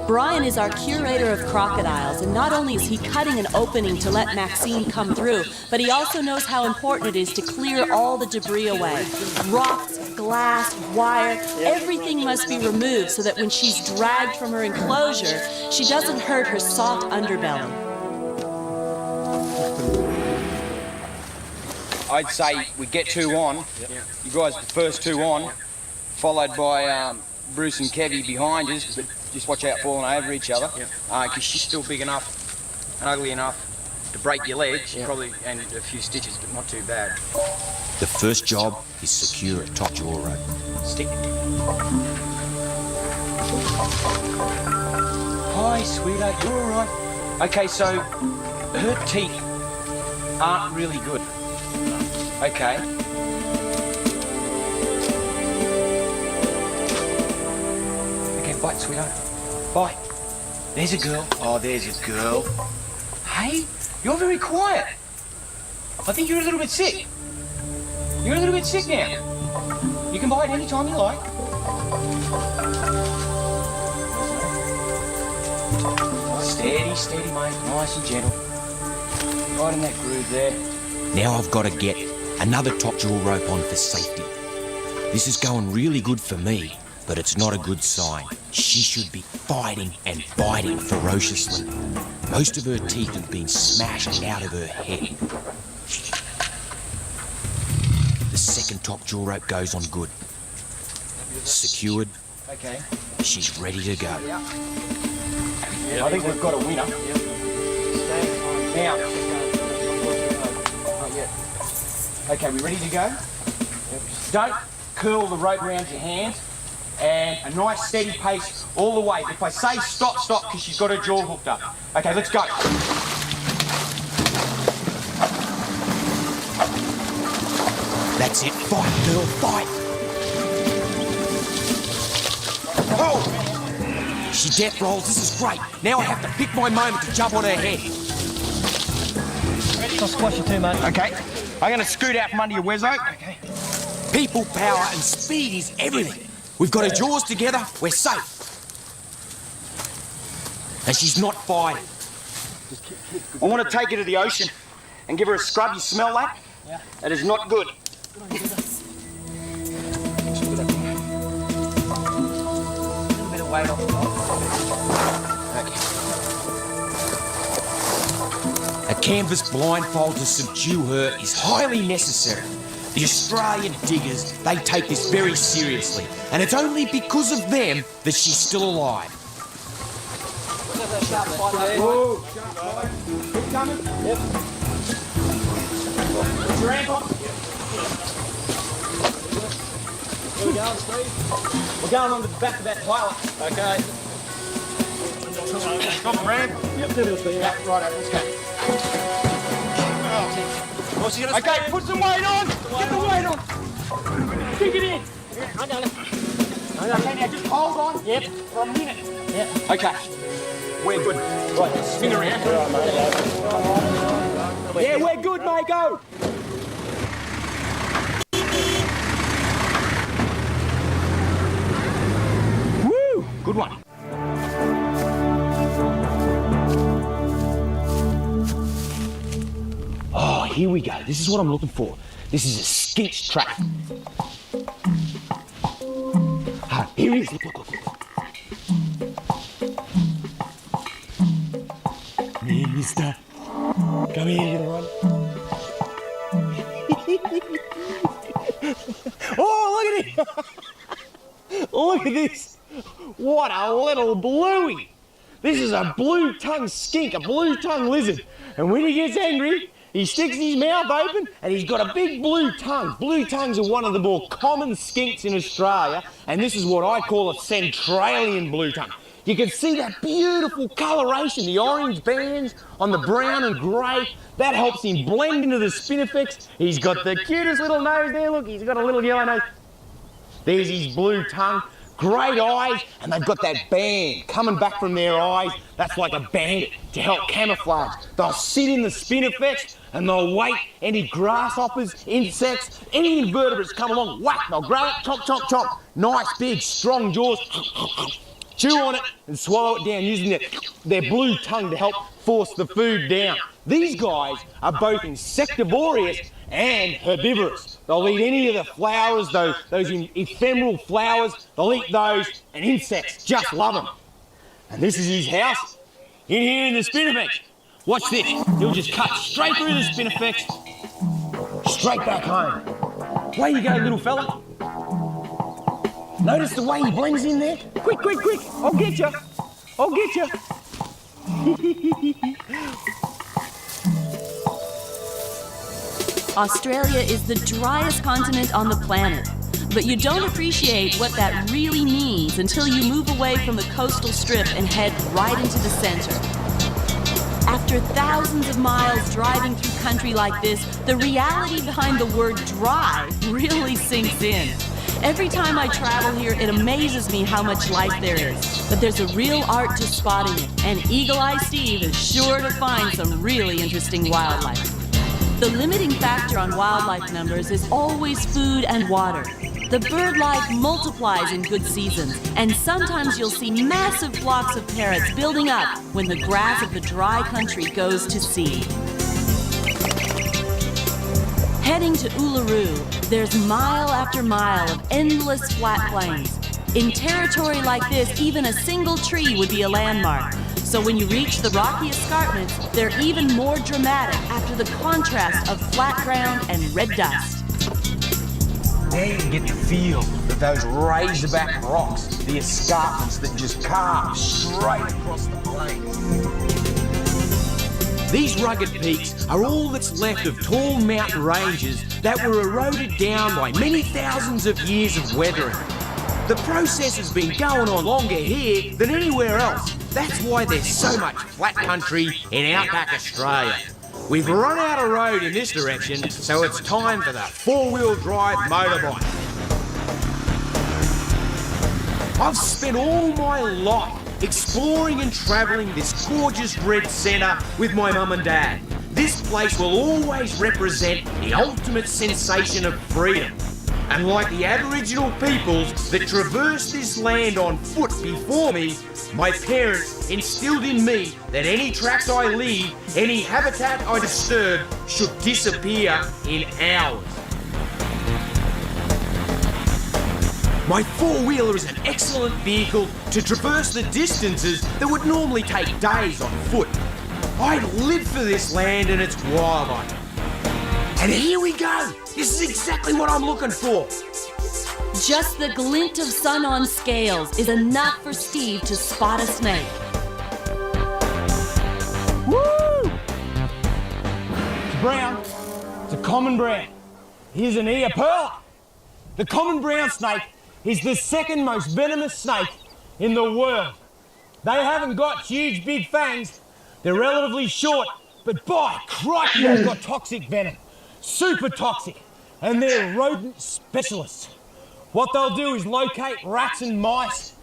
Brian is our curator of crocodiles, and not only is he cutting an opening to let Maxine come through, but he also knows how important it is to clear all the debris away. Rocks, glass, wire, everything must be removed so that when she's dragged from her enclosure, she doesn't hurt her soft underbelly. I'd say we get two on. You guys the first two on, followed by Bruce and Kevy behind us, but just watch out falling over each other, because she's still big enough and ugly enough to break your leg, probably, and a few stitches, but not too bad. The first job is secure at top jaw rope. Stick. Hi, sweetheart, you all right? Okay, so her teeth aren't really good. Okay. Okay, bite, sweetheart. Bite. There's a girl. Oh, there's a girl. Hey, you're very quiet. I think you're a little bit sick. You're a little bit sick now. You can bite any time you like. Steady, steady, mate. Nice and gentle. Right in that groove there. Now I've got to get another top jewel rope on for safety. This is going really good for me, but it's not a good sign. She should be fighting and biting ferociously. Most of her teeth have been smashed out of her head. The second top jewel rope goes on good. Secured. Okay. She's ready to go. I think we've got a winner. Now. Not yet. Okay, we ready to go? Don't curl the rope around your hands. And a nice steady pace all the way. If I say stop, stop, because she's got her jaw hooked up. Okay, let's go. That's it. Fight, girl, fight. Oh! She death rolls. This is great. Now I have to pick my moment to jump on her head. I'll squash you too, mate. Okay. I'm going to scoot out from under your wezzo. Okay. People, power, and speed is everything. We've got her jaws together. We're safe. And she's not fighting. I want to take her to the ocean and give her a scrub. You smell that? Yeah. That is not good. Weight off the A canvas blindfold to subdue her is highly necessary. The Australian diggers, they take this very seriously, and it's only because of them that she's still alive. Whoa. Keep coming. Yep. Put your ankle up. Where we going, Steve? We're going on the back of that pilot. Okay. Stop the ramp. Yep. Yeah, right, let's go. Okay, put some weight on. Get the weight on. Kick it in. Yeah, I got it. Okay, now just hold on. Yep. For a minute. Yep. Okay. We're good. Right, spin around. Yeah, we're good, mate. Go. Woo! Good one. Oh, here we go. This is what I'm looking for. This is a skinch trap. Here he is. Look, look, look, look. Come here, mister. Come here, you gonna run. Oh, look at him. Look at this. What a little bluey. This is a blue-tongued skink, a blue-tongued lizard. And when he gets angry, he sticks his mouth open and he's got a big blue tongue. Blue tongues are one of the more common skinks in Australia, and this is what I call a Centralian blue tongue. You can see that beautiful coloration, the orange bands on the brown and grey. That helps him blend into the spinifex. He's got the cutest little nose there, look, he's got a little yellow nose. There's his blue tongue. Great eyes, and they've got that band coming back from their eyes. That's like a bandit to help camouflage. They'll sit in the spinifex and they'll wait any grasshoppers, insects, any invertebrates come along, whack, they'll grab it, chomp, chomp, chomp. Nice, big, strong jaws. Chew on it and swallow it down using their blue tongue to help force the food down. These guys are both insectivorous and herbivorous. They'll eat any of the flowers, those ephemeral flowers, they'll eat those, and insects just love them. And this is his house, in here in the spinifex. Watch this, he'll just cut straight through the spinifex, straight back home. Away you go, little fella. Notice the way he blends in there? Quick, quick, quick, I'll get you. I'll get you. Australia is the driest continent on the planet, but you don't appreciate what that really means until you move away from the coastal strip and head right into the center. After thousands of miles driving through country like this, the reality behind the word dry really sinks in. Every time I travel here, it amazes me how much life there is. But there's a real art to spotting it, and Eagle Eye Steve is sure to find some really interesting wildlife. The limiting factor on wildlife numbers is always food and water. The bird life multiplies in good seasons, and sometimes you'll see massive flocks of parrots building up when the grass of the dry country goes to seed. Heading to Uluru, there's mile after mile of endless flat plains. In territory like this, even a single tree would be a landmark. So when you reach the rocky escarpments, they're even more dramatic after the contrast of flat ground and red dust. There you get the feel of those razorback rocks, the escarpments that just carve straight across the plains. These rugged peaks are all that's left of tall mountain ranges that were eroded down by many thousands of years of weathering. The process has been going on longer here than anywhere else. That's why there's so much flat country in outback Australia. We've run out of road in this direction, so it's time for the four-wheel drive motorbike. I've spent all my life exploring and travelling this gorgeous red centre with my mum and dad. This place will always represent the ultimate sensation of freedom. And like the Aboriginal peoples that traversed this land on foot before me, my parents instilled in me that any tracks I leave, any habitat I disturb, should disappear in hours. My four-wheeler is an excellent vehicle to traverse the distances that would normally take days on foot. I'd live for this land and its wildlife. And here we go! This is exactly what I'm looking for. Just the glint of sun on scales is enough for Steve to spot a snake. Woo! It's brown. It's a common brown. Here's an ear pearl. The common brown snake is the second most venomous snake in the world. They haven't got huge big fangs. They're relatively short, but by crikey, they've got toxic venom. Super toxic. And they're rodent specialists. What they'll do is locate rats and mice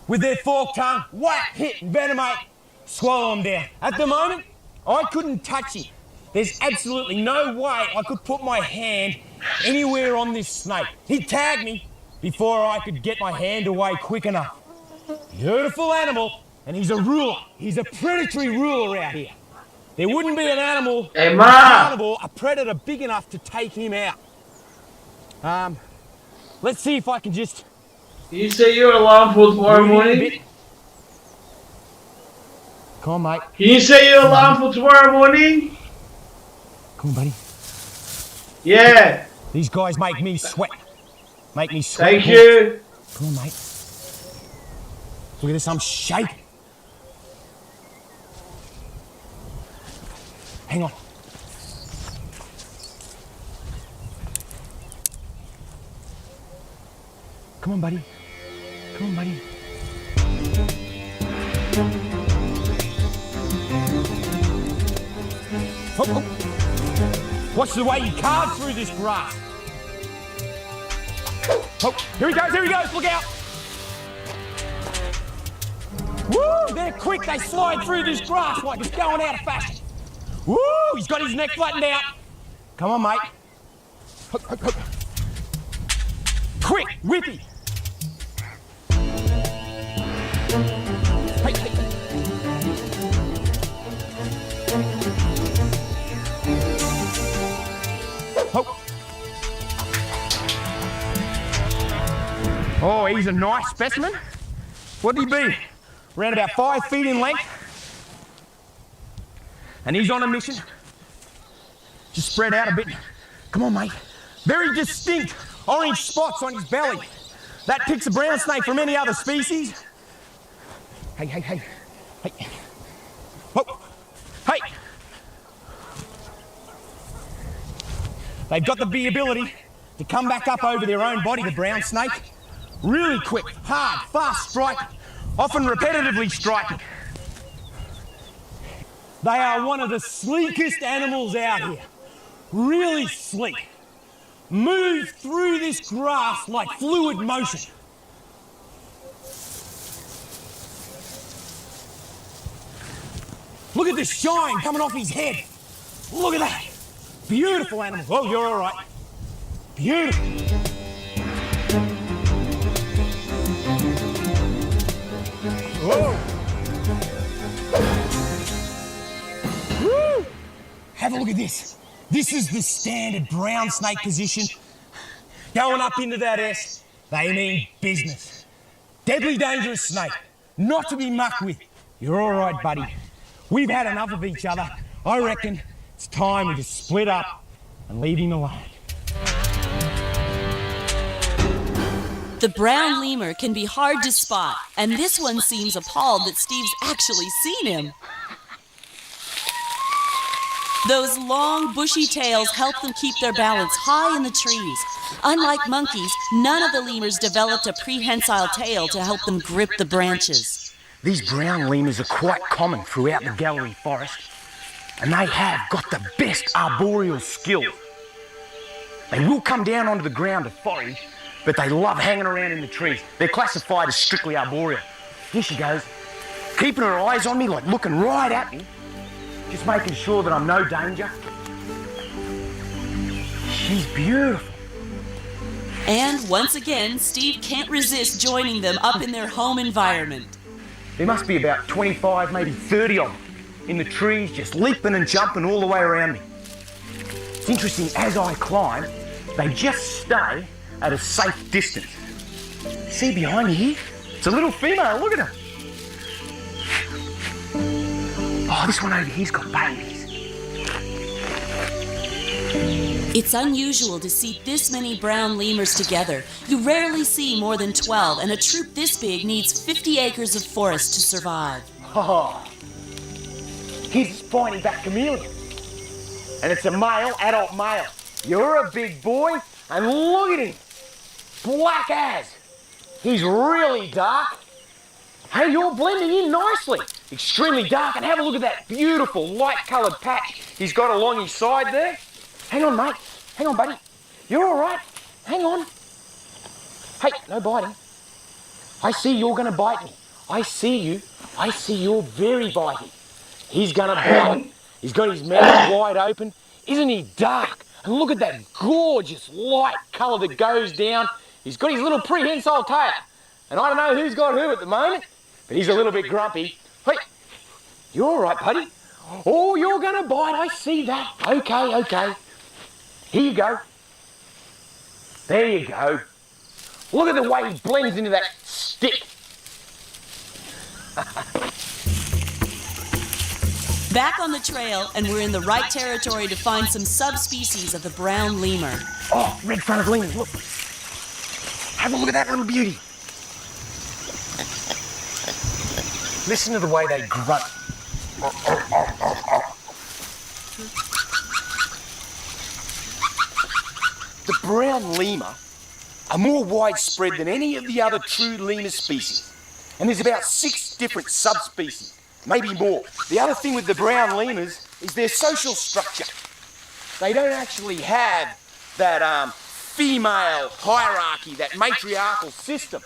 with their forked tongue, whack, hit, venomate, swallow them down. At the moment, I couldn't touch him. There's absolutely no way I could put my hand anywhere on this snake. He'd tag me before I could get my hand away quick enough. Beautiful animal, and he's a ruler. He's a predatory ruler out here. There wouldn't be an animal, a predator big enough to take him out. Let's see if I can just... You say you're alarm for tomorrow morning? Come on, mate. Can you say you're alarm for tomorrow morning? Come on, buddy. Yeah. These guys make me sweat. Make me sweat. Thank you. Come on, mate. Look at this, I'm shaking. Hang on. Come on, buddy. Come on, buddy. Oh, oh. Watch the way you carve through this grass. Oh, here he goes, look out. Woo, they're quick, they slide through this grass like it's going out of fashion. Woo, he's got his neck flattened out. Come on, mate. Hook, hook, hook. Quick, whippy. Hey, hey. Oh. Oh, he's a nice specimen. What'd he be? Around about 5 feet in length. And he's on a mission. Just spread out a bit. Come on, mate. Very distinct orange spots on his belly. That picks a brown snake from any other species. Hey, hey, hey. Hey. Whoa. Hey. They've got the ability to come back up over their own body, the brown snake. Really quick, hard, fast striking, often repetitively striking. They are one of the sleekest animals out here. Really sleek. Move through this grass like fluid motion. Look at the shine coming off his head. Look at that. Beautiful animal. Oh, you're all right. Beautiful. Whoa. Woo. Have a look at this. This is the standard brown snake position. Going up into that S, they mean business. Deadly dangerous snake, not to be mucked with. You're all right, buddy. We've had enough of each other. I reckon it's time we just split up and leave him alone. The brown lemur can be hard to spot, and this one seems appalled that Steve's actually seen him. Those long, bushy tails help them keep their balance high in the trees. Unlike monkeys, none of the lemurs developed a prehensile tail to help them grip the branches. These brown lemurs are quite common throughout the Galilee forest, and they have got the best arboreal skills. They will come down onto the ground to forage, but they love hanging around in the trees. They're classified as strictly arboreal. Here she goes, keeping her eyes on me, like looking right at me, just making sure that I'm no danger. She's beautiful. And once again, Steve can't resist joining them up in their home environment. There must be about 25, maybe 30 of them in the trees, just leaping and jumping all the way around me. It's interesting, as I climb, they just stay at a safe distance. See behind me here? It's a little female, look at her. Oh, this one over here's got babies. It's unusual to see this many brown lemurs together. You rarely see more than 12, and a troop this big needs 50 acres of forest to survive. Oh, here's a spiny back chameleon. And it's a male, adult male. You're a big boy, and look at him. Black as. He's really dark. Hey, you're blending in nicely. Extremely dark, and have a look at that beautiful light-coloured patch he's got along his side there. Hang on, mate. Hang on, buddy. You're all right. Hang on. Hey, no biting. I see you're going to bite me. I see you. I see you're very bitey. He's going to bite. He's got his mouth wide open. Isn't he dark? And look at that gorgeous light colour that goes down. He's got his little prehensile tail. And I don't know who's got who at the moment, but he's a little bit grumpy. Hey, you're all right, buddy. Oh, you're going to bite. I see that. Okay, okay. Here you go. There you go. Look at the way he blends into that stick. Back on the trail, and we're in the right territory to find some subspecies of the brown lemur. Oh, red-fronted lemurs, look. Have a look at that little beauty. Listen to the way they grunt. The brown lemur are more widespread than any of the other true lemur species. And there's about 6 different subspecies, maybe more. The other thing with the brown lemurs is their social structure. They don't actually have that female hierarchy, that matriarchal system.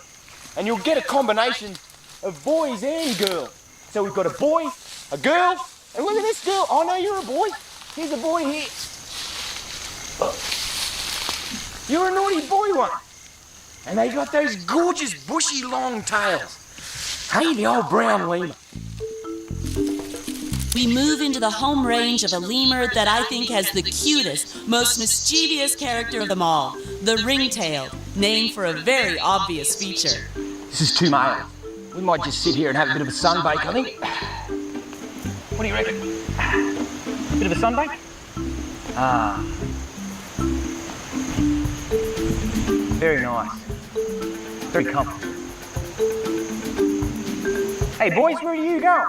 And you'll get a combination of boys and girls. So we've got a boy, a girl, and look at this girl. Oh no, you're a boy. Here's a boy here. You're a naughty boy one. And they got those gorgeous bushy long tails. Hey, the old brown lemur. We move into the home range of a lemur that I think has the cutest, most mischievous character of them all, the ring-tailed, named for a very obvious feature. This is too male. We might just sit here and have a bit of a sunbake, I think. What do you reckon? Bit of a sunbake? Ah. Very nice. Very comfortable. Hey boys, where are you going?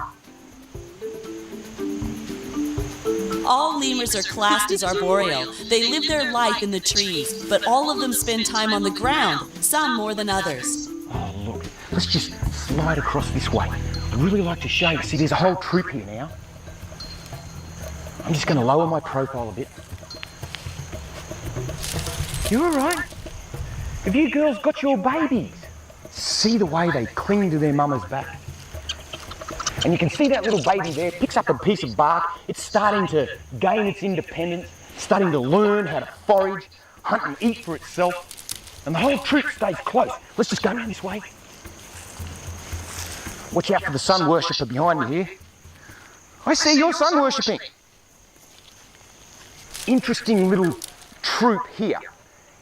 All lemurs are classed as arboreal. They live their life in the trees, but all of them spend time on the ground, some more than others. Oh, look, let's just slide across this way. I'd really like to show you. See, there's a whole troop here now. I'm just going to lower my profile a bit. You all right? Have you girls got your babies? See the way they cling to their mama's back. And you can see that little baby there picks up a piece of bark. It's starting to gain its independence, starting to learn how to forage, hunt and eat for itself. And the whole troop stays close. Let's just go around this way. Watch out for the sun worshipper behind me here. I see you're sun worshipping. interesting little troop here.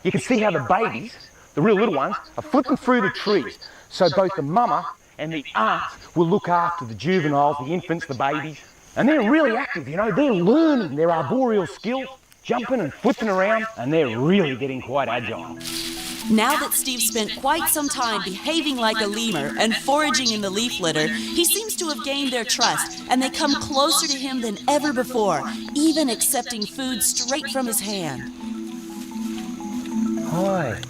You can see how the babies, the real little ones, are flipping through the trees. So both the mama and the aunt will look after the juveniles, the infants, the babies. And they're really active, you know, they're learning their arboreal skills, jumping and flipping around, and they're really getting quite agile. Now that Steve spent quite some time behaving like a lemur and foraging in the leaf litter, he seems to have gained their trust, and they come closer to him than ever before, even accepting food straight from his hand. Hi.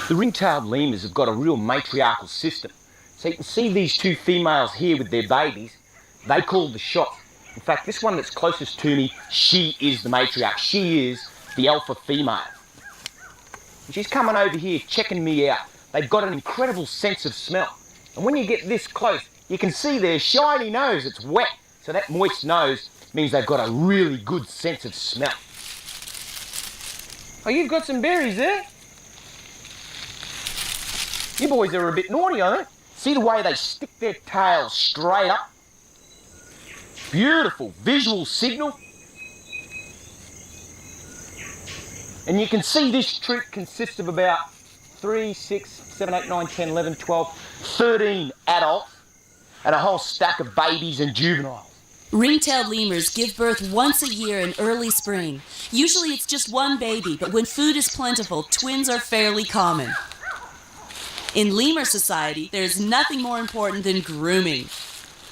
The ring-tailed lemurs have got a real matriarchal system. So you can see these two females here with their babies. They call the shots. In fact, this one that's closest to me, she is the matriarch. She is the alpha female. And she's coming over here checking me out. They've got an incredible sense of smell. And when you get this close, you can see their shiny nose. It's wet. So that moist nose means they've got a really good sense of smell. Oh, you've got some berries there. You boys are a bit naughty, aren't you? See the way they stick their tails straight up? Beautiful visual signal. And you can see this troop consists of about 3, 6, 7, 8, 9, 10, 11, 12, 13 adults and a whole stack of babies and juveniles. Ring-tailed lemurs give birth once a year in early spring. Usually it's just one baby, but when food is plentiful, twins are fairly common. In lemur society, there's nothing more important than grooming.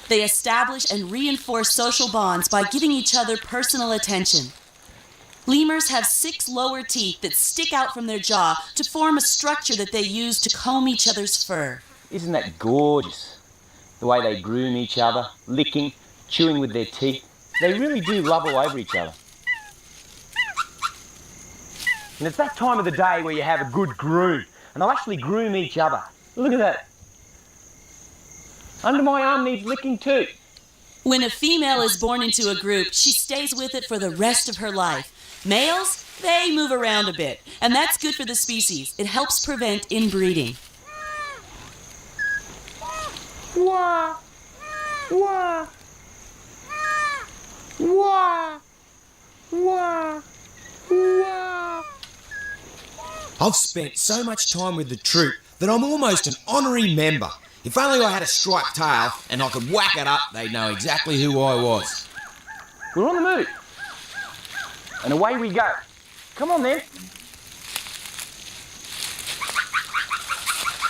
They establish and reinforce social bonds by giving each other personal attention. Lemurs have 6 lower teeth that stick out from their jaw to form a structure that they use to comb each other's fur. Isn't that gorgeous? The way they groom each other, licking, chewing with their teeth. They really do love all over each other. And it's that time of the day where you have a good groom. And they'll actually groom each other. Look at that. Under my arm needs licking too. When a female is born into a group, she stays with it for the rest of her life. Males, they move around a bit, and that's good for the species. It helps prevent inbreeding. Wah, wah, wah, wah, wah. I've spent so much time with the troop that I'm almost an honorary member. If only I had a striped tail and I could whack it up, they'd know exactly who I was. We're on the move. And away we go. Come on then.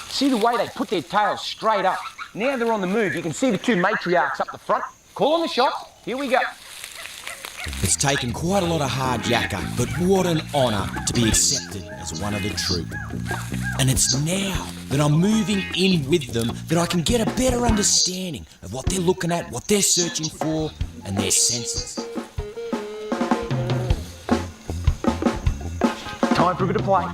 See the way they put their tails straight up. Now they're on the move. You can see the two matriarchs up the front. Call on the shots. Here we go. It's taken quite a lot of hard yakka, but what an honour to be accepted as one of the troop. And it's now that I'm moving in with them that I can get a better understanding of what they're looking at, what they're searching for, and their senses. Time for a bit of play.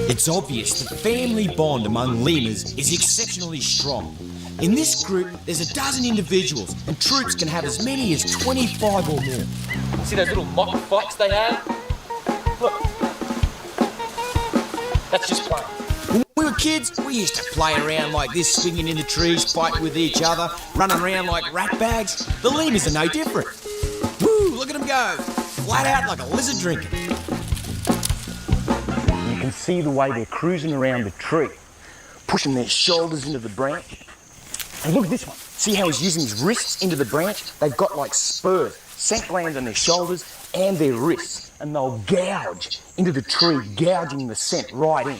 It's obvious the family bond among lemurs is exceptionally strong. In this group, there's a dozen individuals, and troops can have as many as 25 or more. See those little mock fights they have? Look. That's just play. When we were kids, we used to play around like this, swinging in the trees, fighting with each other, running around like rat bags. The lemurs are no different. Woo, look at them go. Flat out like a lizard drinking. You can see the way they're cruising around the tree, pushing their shoulders into the branch. And look at this one. See how he's using his wrists into the branch? They've got like spurs, scent glands on their shoulders and their wrists. And they'll gouge into the tree, gouging the scent right in.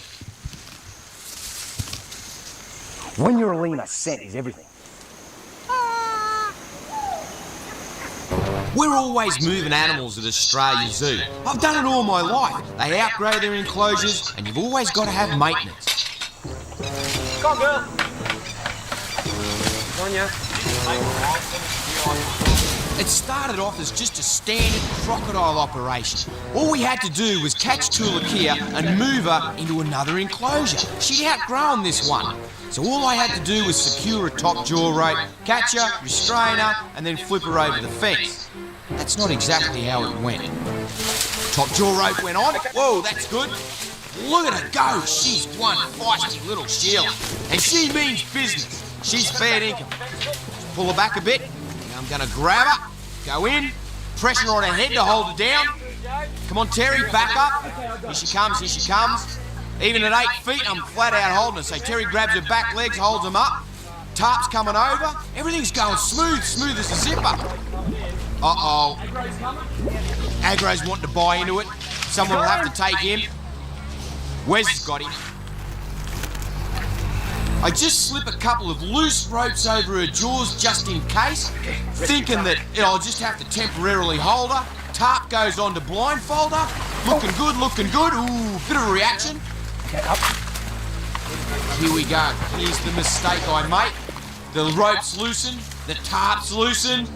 When you're a lemur, scent is everything. We're always moving animals at Australia Zoo. I've done it all my life. They outgrow their enclosures and you've always got to have maintenance. Come on, girl. Sonia. It started off as just a standard crocodile operation. All we had to do was catch Tulikia and move her into another enclosure. She'd outgrown this one. So all I had to do was secure a top jaw rope, catch her, restrain her, and then flip her over the fence. That's not exactly how it went. Top jaw rope went on. Whoa, that's good. Look at her go. She's one feisty little Sheila. And she means business. She's fair income. Pull her back a bit. I'm gonna grab her, go in, pressure on her head to hold her down. Come on, Terry, back up. Here she comes, here she comes. Even at 8 feet, I'm flat out holding her. So Terry grabs her back legs, holds them up. Tarp's coming over. Everything's going smooth, smooth as a zipper. Uh-oh. Aggro's wanting to buy into it. Someone will have to take him. Wes has got him. I just slip a couple of loose ropes over her jaws just in case, thinking that I'll just have to temporarily hold her. Tarp goes on to blindfold her. Looking good, looking good. Ooh, bit of a reaction. Okay, up. Here we go. Here's the mistake I make. The rope's loosened, the tarp's loosened.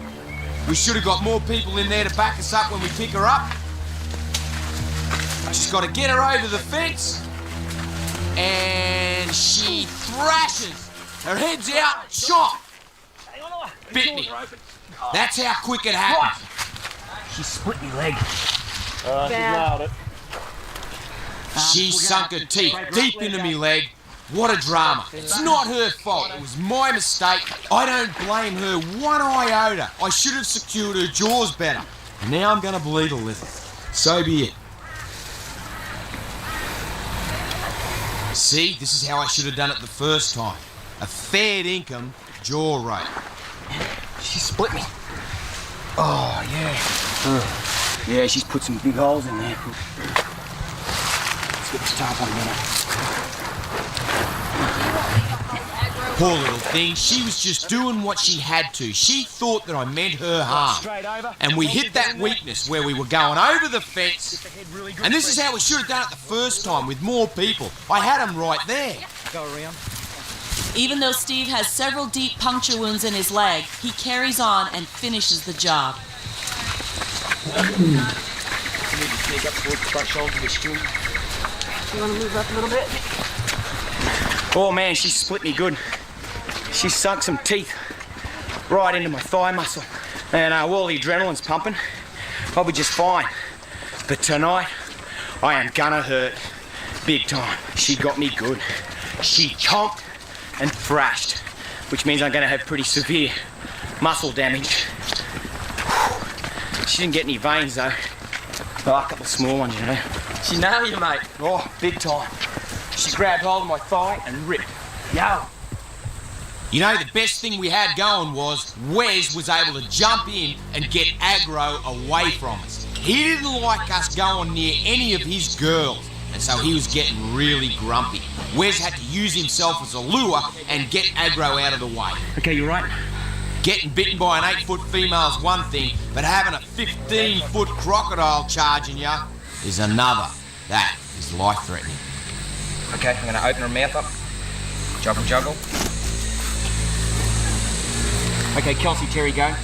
We should have got more people in there to back us up when we pick her up. Just got to get her over the fence. And she thrashes. Her head's out, chomp. Bit me. That's how quick it happens. She split me leg. Bad. Nailed it. She sunk her teeth deep into me leg. What a drama. It's not her fault. It was my mistake. I don't blame her one iota. I should have secured her jaws better. And now I'm going to bleed a little. So be it. See, this is how I should have done it the first time. A fair income jaw rope. She split me. Oh, yeah. Yeah, she's put some big holes in there. Let's get this tarp on together. Poor little thing, she was just doing what she had to. She thought that I meant her harm. And we hit that weakness where we were going over the fence. And this is how we should have done it the first time with more people. I had them right there. Go around. Even though Steve has several deep puncture wounds in his leg, he carries on and finishes the job. You need to sneak up towards the front shoulder of the stool. You want to move up a little bit? Oh man, she split me good. She sunk some teeth right into my thigh muscle. And while the adrenaline's pumping, I'll be just fine. But tonight, I am gonna hurt big time. She got me good. She chomped and thrashed, which means I'm gonna have pretty severe muscle damage. She didn't get any veins though. Oh, a couple of small ones, you know. She nailed you, mate. Oh, big time. She grabbed hold of my thigh and ripped. Yo. You know, the best thing we had going was Wes was able to jump in and get aggro away from us. He didn't like us going near any of his girls, and so he was getting really grumpy. Wes had to use himself as a lure and get aggro out of the way. Okay, you right? Getting bitten by an 8-foot female's one thing, but having a 15-foot crocodile charging you is another. That is life-threatening. Okay, I'm gonna open her mouth up. Juggle, juggle. Okay, Kelsey, Terry, go.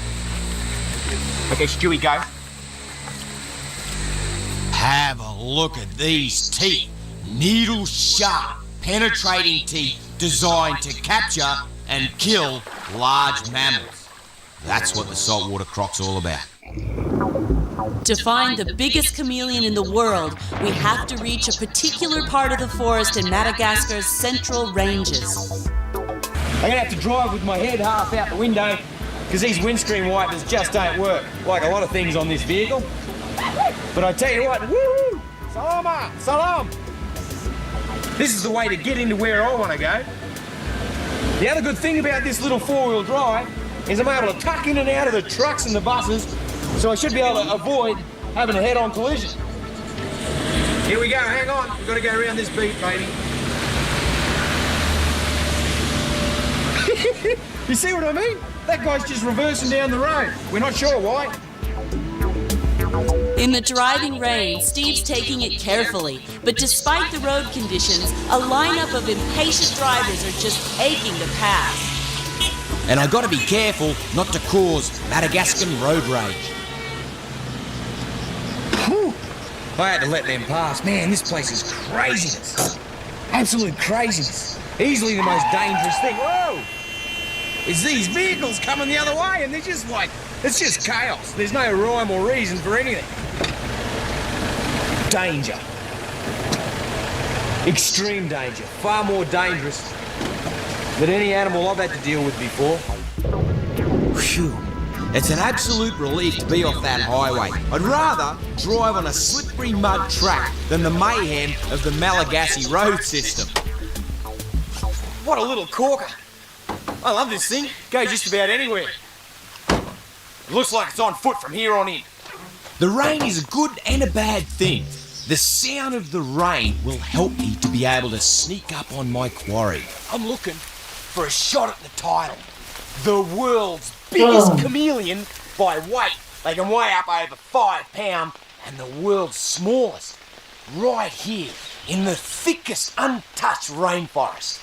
Okay, Stewie, go. Have a look at these teeth. Needle-sharp, penetrating teeth designed to capture and kill large mammals. That's what the saltwater croc's all about. To find the biggest chameleon in the world, we have to reach a particular part of the forest in Madagascar's central ranges. I'm gonna have to drive with my head half out the window because these windscreen wipers just don't work, like a lot of things on this vehicle. But I tell you what, woo! Salama! Salam! This is the way to get into where I want to go. The other good thing about this little four-wheel drive is I'm able to tuck in and out of the trucks and the buses, so I should be able to avoid having a head-on collision. Here we go, hang on. We've got to go around this beat, baby. You see what I mean? That guy's just reversing down the road. We're not sure why. In the driving rain, Steve's taking it carefully, but despite the road conditions, a lineup of impatient drivers are just aching to pass. And I gotta be careful not to cause Madagascan road rage. Whew. I had to let them pass. Man, this place is craziness. Absolute craziness. Easily the most dangerous thing. Whoa! Is these vehicles coming the other way and they're just like, it's just chaos. There's no rhyme or reason for anything. Danger. Extreme danger. Far more dangerous than any animal I've had to deal with before. Phew. It's an absolute relief to be off that highway. I'd rather drive on a slippery mud track than the mayhem of the Malagasy road system. What a little corker. I love this thing. Goes just about anywhere. Looks like it's on foot from here on in. The rain is a good and a bad thing. The sound of the rain will help me to be able to sneak up on my quarry. I'm looking for a shot at the title. The world's biggest chameleon by weight. They can weigh up over 5 pounds, and the world's smallest right here in the thickest untouched rainforest.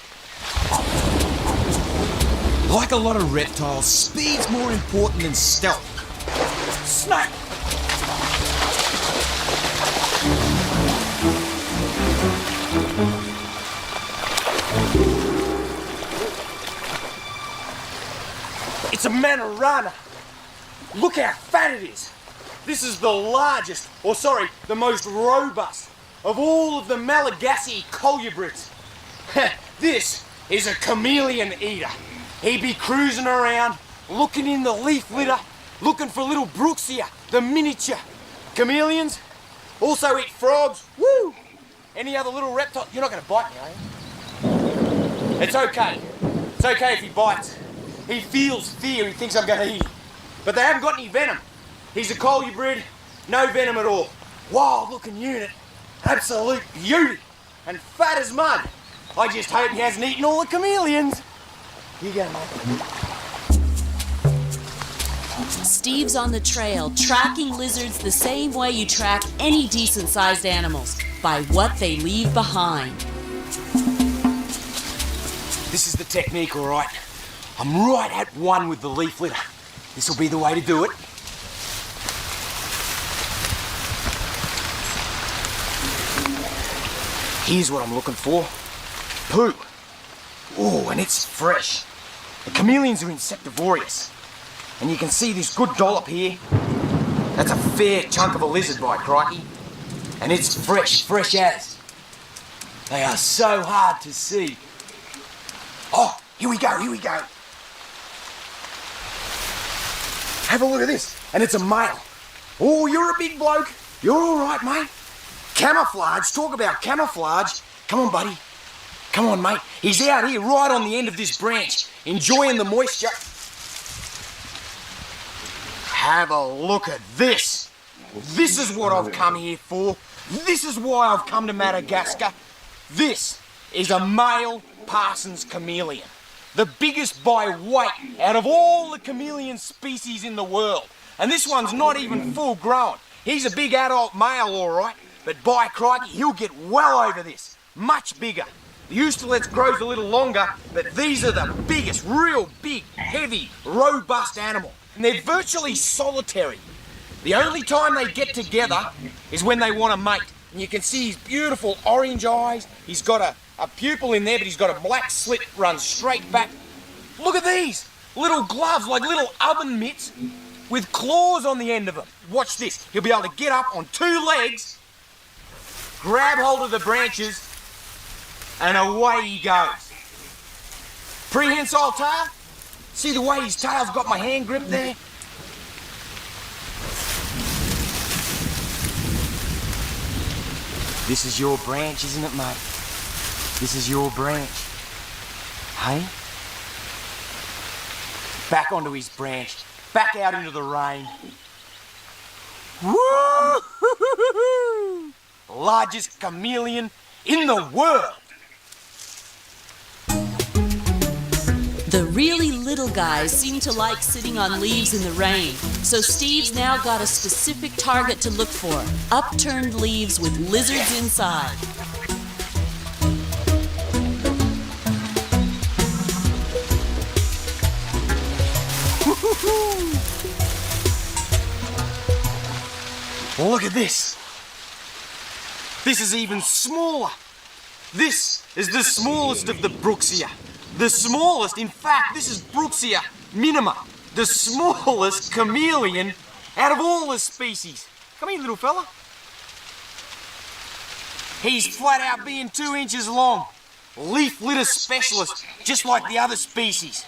Like a lot of reptiles, speed's more important than stealth. Snake! It's a manarana. Look how fat it is. This is the largest, the most robust of all of the Malagasy colubrids. This is a chameleon eater. He'd be cruising around, looking in the leaf litter, looking for little Brooksia, the miniature. Chameleons also eat frogs. Woo! Any other little reptile? You're not going to bite me, are you? It's okay. It's okay if he bites. He feels fear. He thinks I'm going to eat him. But they haven't got any venom. He's a colubrid, no venom at all. Wild-looking unit. Absolute beauty. And fat as mud. I just hope he hasn't eaten all the chameleons. Here you go, mate. Steve's on the trail, tracking lizards the same way you track any decent-sized animals, by what they leave behind. This is the technique, all right. I'm right at one with the leaf litter. This'll be the way to do it. Here's what I'm looking for. Poo. Oh, and it's fresh. The chameleons are insectivorous. And you can see this good dollop here. That's a fair chunk of a lizard, by crikey. And it's fresh as. They are so hard to see. Oh, here we go. Have a look at this. And it's a male. Oh, you're a big bloke. You're all right, mate. Camouflage. Talk about camouflage. Come on, buddy. Come on, mate. He's out here right on the end of this branch, enjoying the moisture. Have a look at this. This is what I've come here for. This is why I've come to Madagascar. This is a male Parsons chameleon. The biggest by weight out of all the chameleon species in the world. And this one's not even full grown. He's a big adult male, all right, but by crikey, he'll get well over this. Much bigger. The Eustulets grows a little longer, but these are the biggest, real big, heavy, robust animal. And they're virtually solitary. The only time they get together is when they want to mate. And you can see his beautiful orange eyes. He's got a pupil in there, but he's got a black slit runs straight back. Look at these little gloves, like little oven mitts with claws on the end of them. Watch this. He'll be able to get up on 2 legs, grab hold of the branches, and away he goes. Prehensile tail. See the way his tail's got my hand grip there? This is your branch, isn't it, mate? This is your branch. Hey? Back onto his branch. Back out into the rain. Woo! Largest chameleon in the world. The really little guys seem to like sitting on leaves in the rain, so Steve's now got a specific target to look for: upturned leaves with lizards inside. Look at this. This is even smaller. This is the smallest of the Brooksia. The smallest, in fact, this is Brooksia minima, the smallest chameleon out of all the species. Come here, little fella. He's flat out being 2 inches long. Leaf litter specialist, just like the other species.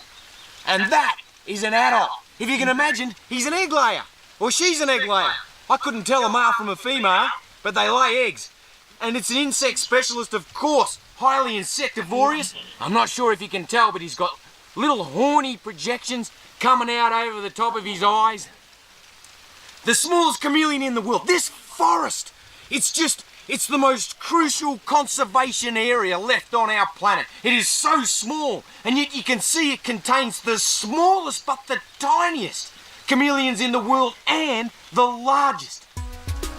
And that is an adult. If you can imagine, he's an egg layer. Or she's an egg layer. I couldn't tell a male from a female, but they lay eggs. And it's an insect specialist, of course. Highly insectivorous. I'm not sure if you can tell, but he's got little horny projections coming out over the top of his eyes. The smallest chameleon in the world. This forest. It's the most crucial conservation area left on our planet. It is so small, and yet you can see it contains the smallest but the tiniest chameleons in the world and the largest.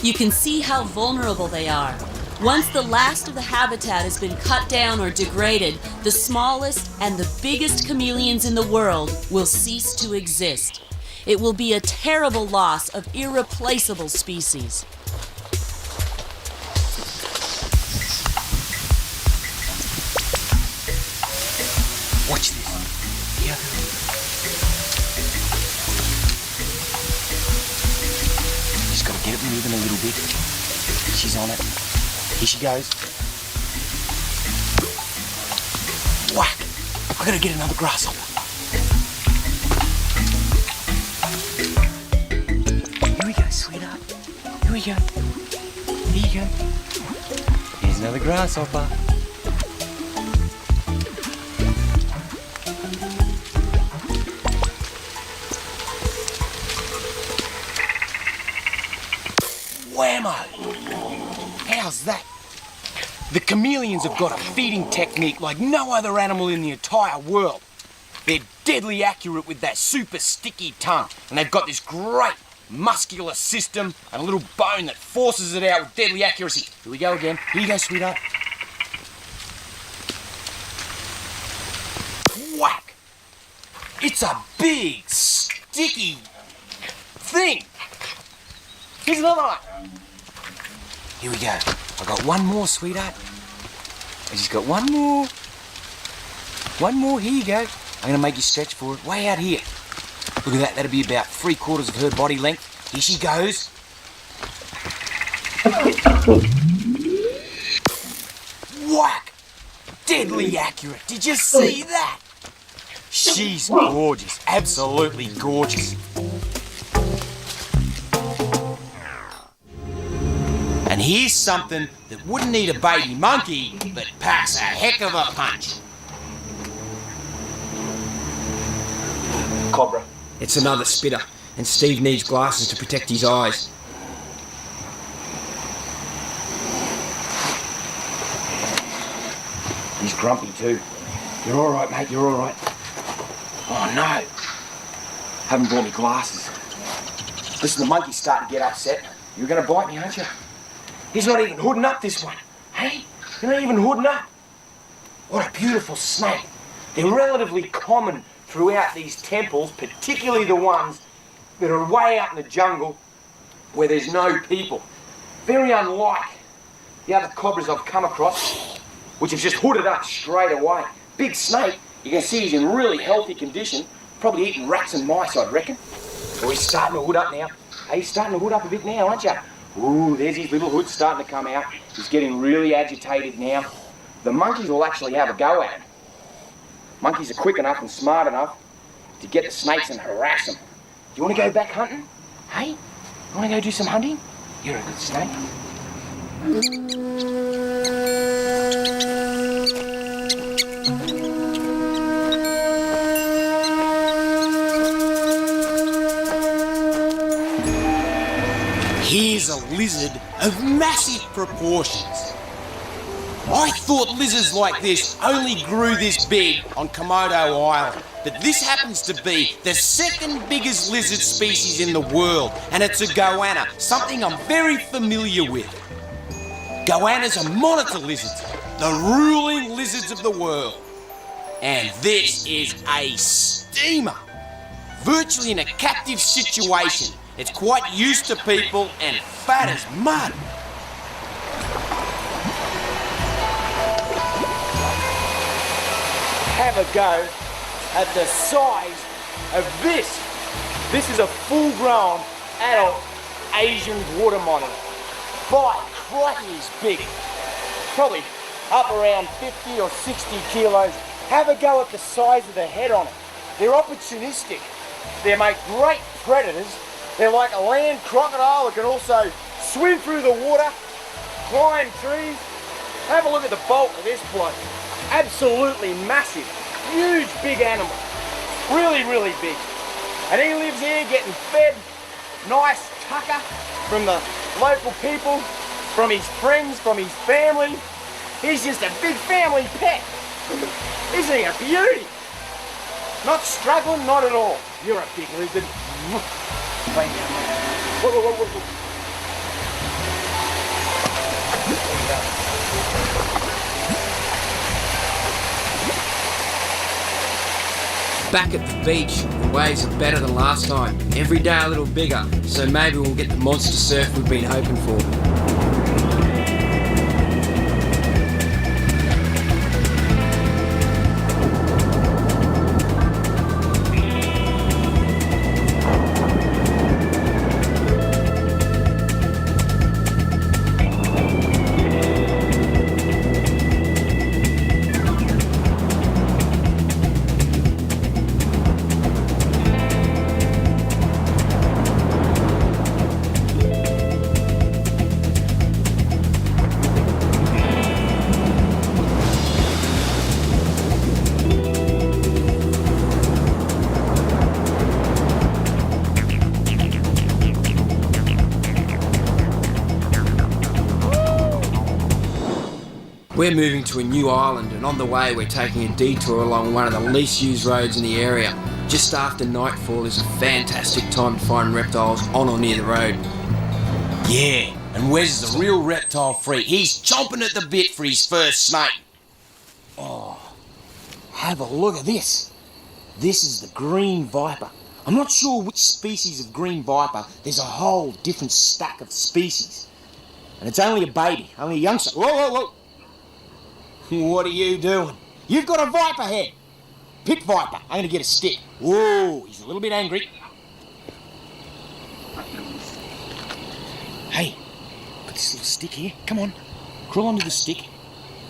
You can see how vulnerable they are. Once the last of the habitat has been cut down or degraded, the smallest and the biggest chameleons in the world will cease to exist. It will be a terrible loss of irreplaceable species. Watch this. Yeah. Just gotta get it moving a little bit. She's on it. Here she goes. Whack! I gotta get another grasshopper. Here we go, sweetheart. Here we go. Here you go. Here's another grasshopper. Whammo! How's that? The chameleons have got a feeding technique like no other animal in the entire world. They're deadly accurate with that super sticky tongue, and they've got this great muscular system and a little bone that forces it out with deadly accuracy. Here we go again. Here you go, sweetheart. Whack! It's a big, sticky thing. Here's another one. Here we go. I got one more, sweetheart. I just got one more. One more. Here you go. I'm going to make you stretch for it. Way out here. Look at that. That'll be about 3/4 of her body length. Here she goes. Whack! Deadly accurate. Did you see that? She's gorgeous. Absolutely gorgeous. And here's something that wouldn't need a baby monkey, but packs a heck of a punch. Cobra. It's another spitter, and Steve needs glasses to protect his eyes. He's grumpy too. You're all right, mate, you're all right. Oh no. Haven't brought me glasses. Listen, the monkey's starting to get upset. You're gonna bite me, aren't you? He's not even hooding up, this one. Hey, you're not even hooding up. What a beautiful snake. They're relatively common throughout these temples, particularly the ones that are way out in the jungle where there's no people. Very unlike the other cobras I've come across, which have just hooded up straight away. Big snake, you can see he's in really healthy condition, probably eating rats and mice, I'd reckon. Oh, he's starting to hood up now. Hey, he's starting to hood up a bit now, aren't you? Ooh, there's his little hood starting to come out. He's getting really agitated now. The monkeys will actually have a go at him. Monkeys are quick enough and smart enough to get the snakes and harass them. Do you want to go back hunting? Hey? You want to go do some hunting? You're a good snake. Here's a lizard of massive proportions. I thought lizards like this only grew this big on Komodo Island, but this happens to be the second biggest lizard species in the world, and it's a goanna, something I'm very familiar with. Goannas are monitor lizards, the ruling lizards of the world. And this is a steamer, virtually in a captive situation. It's quite used to people and fat as mud. Have a go at the size of this. This is a full-grown adult Asian water monitor. By crikey, he's big. Probably up around 50 or 60 kilos. Have a go at the size of the head on it. They're opportunistic. They make great predators. They're like a land crocodile that can also swim through the water, climb trees. Have a look at the bulk of this bloke. Absolutely massive, huge, big animal. Really, really big. And he lives here getting fed nice tucker from the local people, from his friends, from his family. He's just a big family pet. Isn't he a beauty? Not struggling, not at all. You're a big lizard. Thank you. Whoa, whoa, whoa, whoa. Back at the beach, the waves are better than last time. Every day a little bigger, so maybe we'll get the monster surf we've been hoping for. We're moving to a new island, and on the way we're taking a detour along one of the least used roads in the area. Just after nightfall is a fantastic time to find reptiles on or near the road. Yeah, and Wes is a real reptile freak. He's chomping at the bit for his first snake. Oh, have a look at this. This is the green viper. I'm not sure which species of green viper. There's a whole different stack of species. And it's only a baby, only a youngster. Whoa, whoa, whoa. What are you doing? You've got a viper head. Pick viper. I'm going to get a stick. Whoa, he's a little bit angry. Hey, got this little stick here. Come on, crawl onto the stick.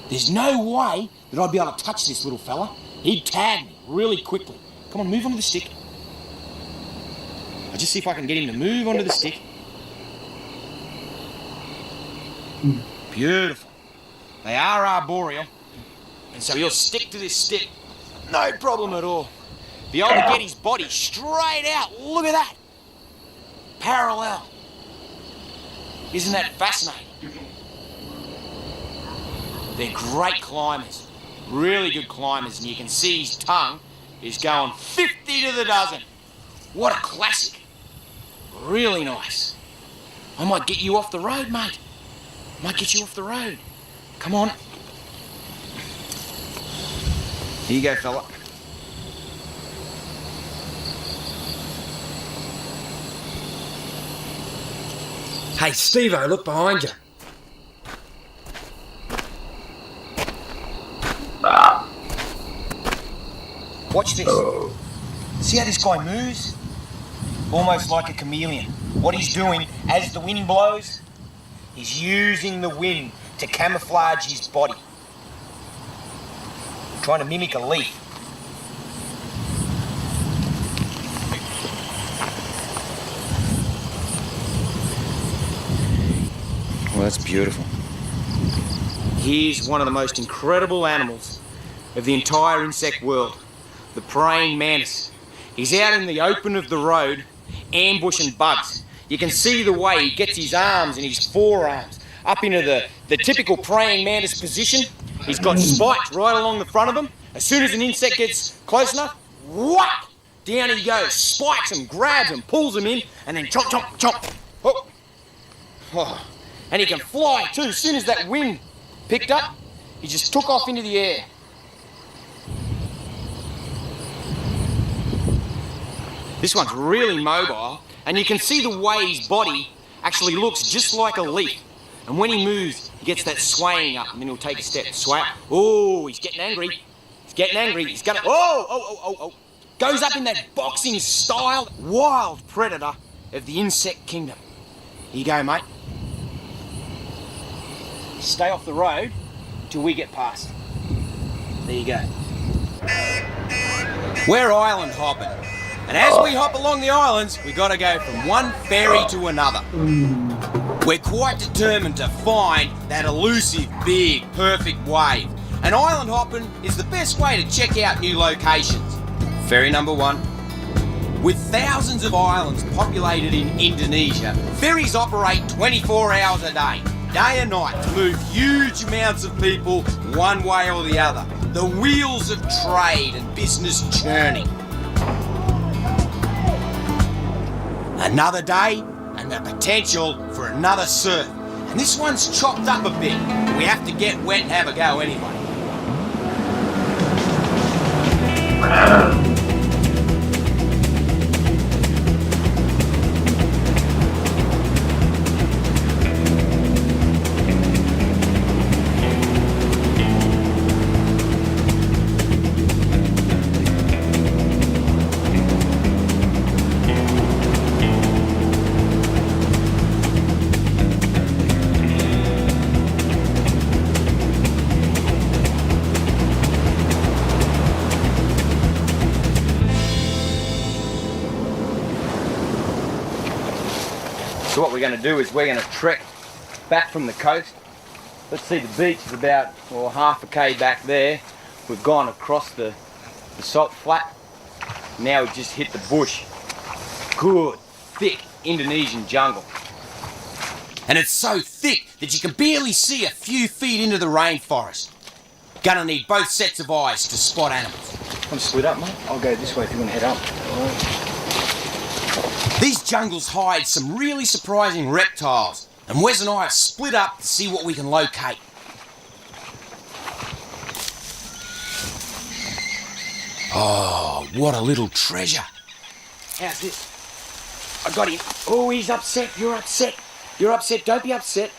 There's no way that I'd be able to touch this little fella. He'd tag me really quickly. Come on, move onto the stick. I'll just see if I can get him to move onto the stick. Beautiful. They are arboreal, and so he'll stick to this stick. No problem at all. Be able to get his body straight out. Look at that. Parallel. Isn't that fascinating? They're great climbers. Really good climbers, and you can see his tongue is going 50 to the dozen. What a classic. Really nice. I might get you off the road, mate. Might get you off the road. Come on. Here you go, fella. Hey, Steve-O, look behind you. Watch this. See how this guy moves? Almost like a chameleon. What he's doing, as the wind blows, he's using the wind to camouflage his body. Trying to mimic a leaf. Well, that's beautiful. Here's one of the most incredible animals of the entire insect world, the praying mantis. He's out in the open of the road, ambushing bugs. You can see the way he gets his arms and his forearms up into the typical praying mantis position. He's got spikes right along the front of him. As soon as an insect gets close enough, whack! Down he goes, spikes him, grabs him, pulls him in, and then chomp, chomp, chomp. Oh. Oh. And he can fly too. As soon as that wind picked up, he just took off into the air. This one's really mobile, and you can see the way his body actually looks just like a leaf. And when he moves, he gets that swaying up, and then he'll take a step, sway. Oh, he's getting angry. He's getting angry. He's gonna. Oh. Goes up in that boxing style. Wild predator of the insect kingdom. Here you go, mate. Stay off the road till we get past. There you go. We're island hopping. And as we hop along the islands, we gotta go from one ferry to another. We're quite determined to find that elusive, big, perfect wave. And island hopping is the best way to check out new locations. Ferry number 1. With thousands of islands populated in Indonesia, ferries operate 24 hours a day and night, to move huge amounts of people one way or the other. The wheels of trade and business churning. Another day and the potential for another surf. And this one's chopped up a bit. We have to get wet and have a go anyway. So what we're going to do is we're going to trek back from the coast. Let's see, the beach is about half a k back there. We've gone across the salt flat. Now we've just hit the bush. Good, thick Indonesian jungle. And it's so thick that you can barely see a few feet into the rainforest. Gonna need both sets of eyes to spot animals. Want to split up, mate? I'll go this way if you want to head up. These jungles hide some really surprising reptiles, and Wes and I have split up to see what we can locate. Oh, what a little treasure. How's this? I got him. Oh, he's upset. You're upset. You're upset. Don't be upset.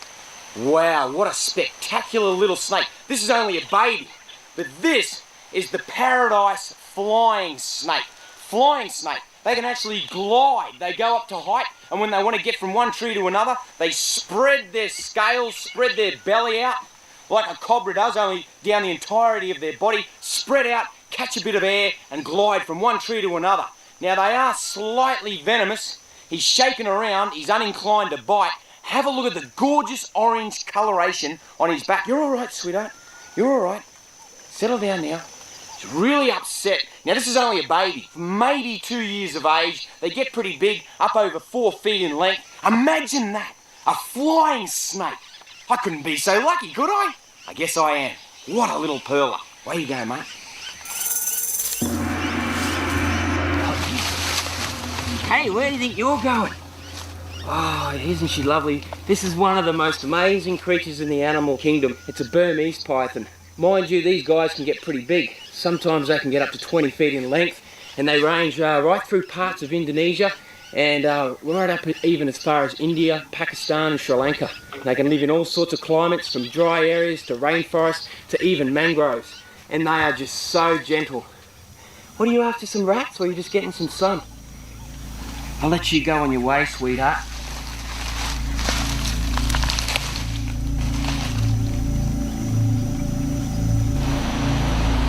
Wow, what a spectacular little snake. This is only a baby, but this is the paradise flying snake. Flying snake. They can actually glide. They go up to height, and when they want to get from one tree to another, they spread their scales, spread their belly out, like a cobra does, only down the entirety of their body, spread out, catch a bit of air, and glide from one tree to another. Now, they are slightly venomous. He's shaking around. He's uninclined to bite. Have a look at the gorgeous orange coloration on his back. You're all right, sweetheart. You're all right. Settle down now. He's really upset. Now, this is only a baby, maybe 2 years of age. They get pretty big, up over 4 feet in length. Imagine that, a flying snake. I couldn't be so lucky, could I? I guess I am. What a little pearler. Where you go, mate? Hey, where do you think you're going? Oh, isn't she lovely? This is one of the most amazing creatures in the animal kingdom. It's a Burmese python. Mind you, these guys can get pretty big. Sometimes they can get up to 20 feet in length, and they range right through parts of Indonesia and right up even as far as India, Pakistan and Sri Lanka. They can live in all sorts of climates, from dry areas to rainforests to even mangroves, and they are just so gentle. What are you after, some rats, or are you just getting some sun? I'll let you go on your way, sweetheart.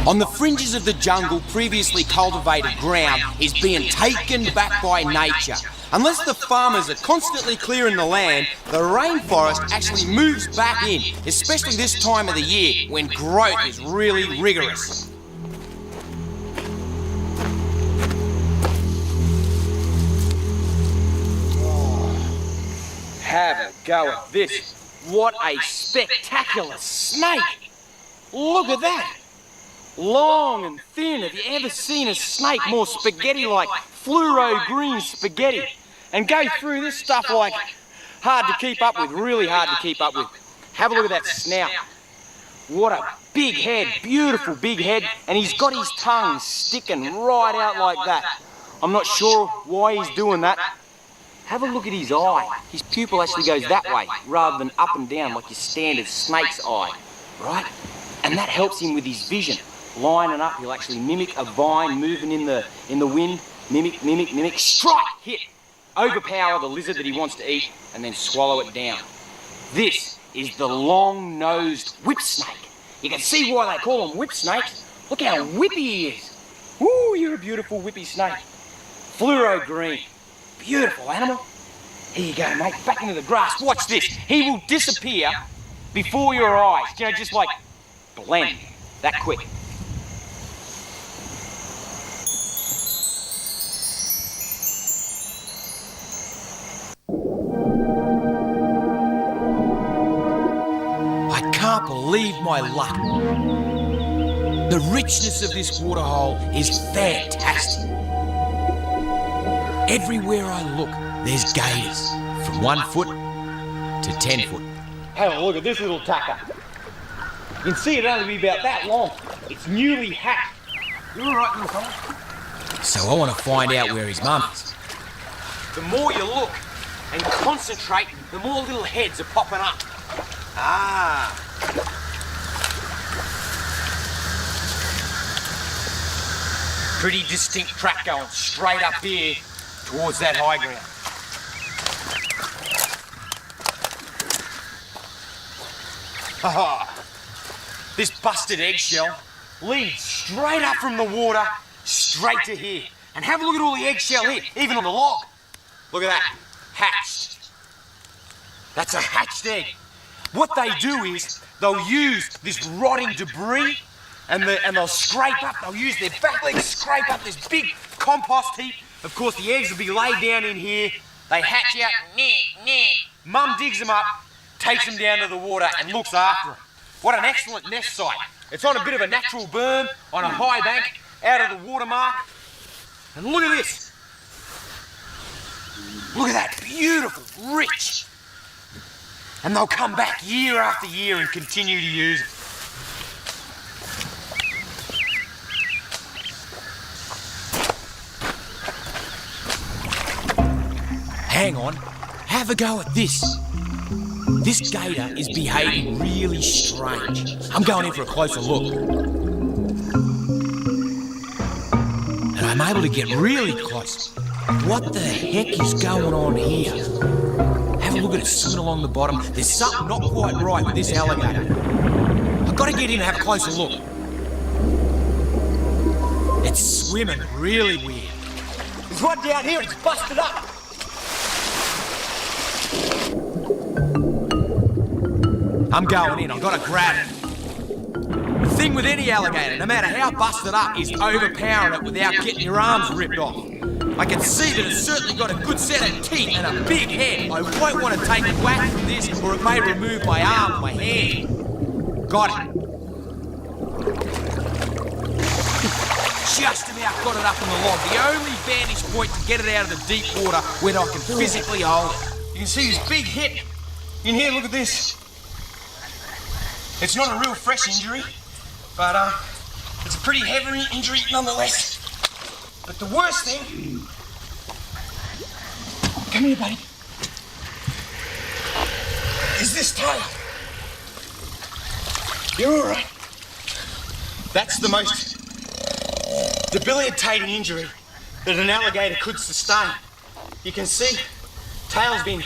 On the fringes of the jungle, previously cultivated ground is being taken back by nature. Unless the farmers are constantly clearing the land, the rainforest actually moves back in, especially this time of the year when growth is really rigorous. Have a go at this. What a spectacular snake! Look at that! Long and thin. Have you ever seen a snake more spaghetti-like, fluoro green spaghetti? And go through this stuff like hard to keep up with, really hard to keep up with. Have a look at that snout. What a big head, beautiful big head, and he's got his tongue sticking right out like that. I'm not sure why he's doing that. Have a look at his eye. His pupil actually goes that way rather than up and down like your standard snake's eye, right? And that helps him with his vision. Lining up, he'll actually mimic a vine moving in the wind. Mimic, strike, hit. Overpower the lizard that he wants to eat and then swallow it down. This is the long-nosed whip snake. You can see why they call them whip snakes. Look how whippy he is. Ooh, you're a beautiful whippy snake. Fluoro green. Beautiful animal. Here you go, mate. Back into the grass. Watch this. He will disappear before your eyes. You know, just like blend. That quick. I can't believe my luck. The richness of this waterhole is fantastic. Everywhere I look, there's gators, from 1 foot to 10 foot. Have a look at this little tacker. You can see it only be about that long. It's newly hatched. You all right, little fella? So I want to find out where his mum is. The more you look and concentrate, the more little heads are popping up. Ah. Pretty distinct track going straight up here towards that high ground. Haha. This busted eggshell leads straight up from the water, straight to here. And have a look at all the eggshell here, even on the log. Look at that, hatched. That's a hatched egg. What they do is they'll use this rotting debris and they'll scrape up, they'll use their back legs, scrape up this big compost heap. Of course, the eggs will be laid down in here. They hatch out, Mum digs them up, takes them down to the water and looks after them. What an excellent nest site. It's on a bit of a natural berm, on a high bank, out of the watermark. And look at this. Look at that, beautiful, rich. And they'll come back year after year and continue to use it. Hang on, have a go at this. This gator is behaving really strange. I'm going in for a closer look. And I'm able to get really close. What the heck is going on here? Have a look at it swimming along the bottom. There's something not quite right with this alligator. I've got to get in and have a closer look. It's swimming really weird. There's one down here, it's busted up. I'm going in, I've got to grab it. The thing with any alligator, no matter how busted up, is overpowering it without getting your arms ripped off. I can see that it's certainly got a good set of teeth and a big head. I won't want to take a whack from this or it may remove my arm or my hand. Got it. Just about got it up on the log. The only vantage point to get it out of the deep water where I can physically hold it. You can see this big hit. In here, look at this. It's not a real fresh injury, but it's a pretty heavy injury nonetheless. But the worst thing... Come here, buddy. Is this tail. You're all right. That's the most debilitating injury that an alligator could sustain. You can see tail's been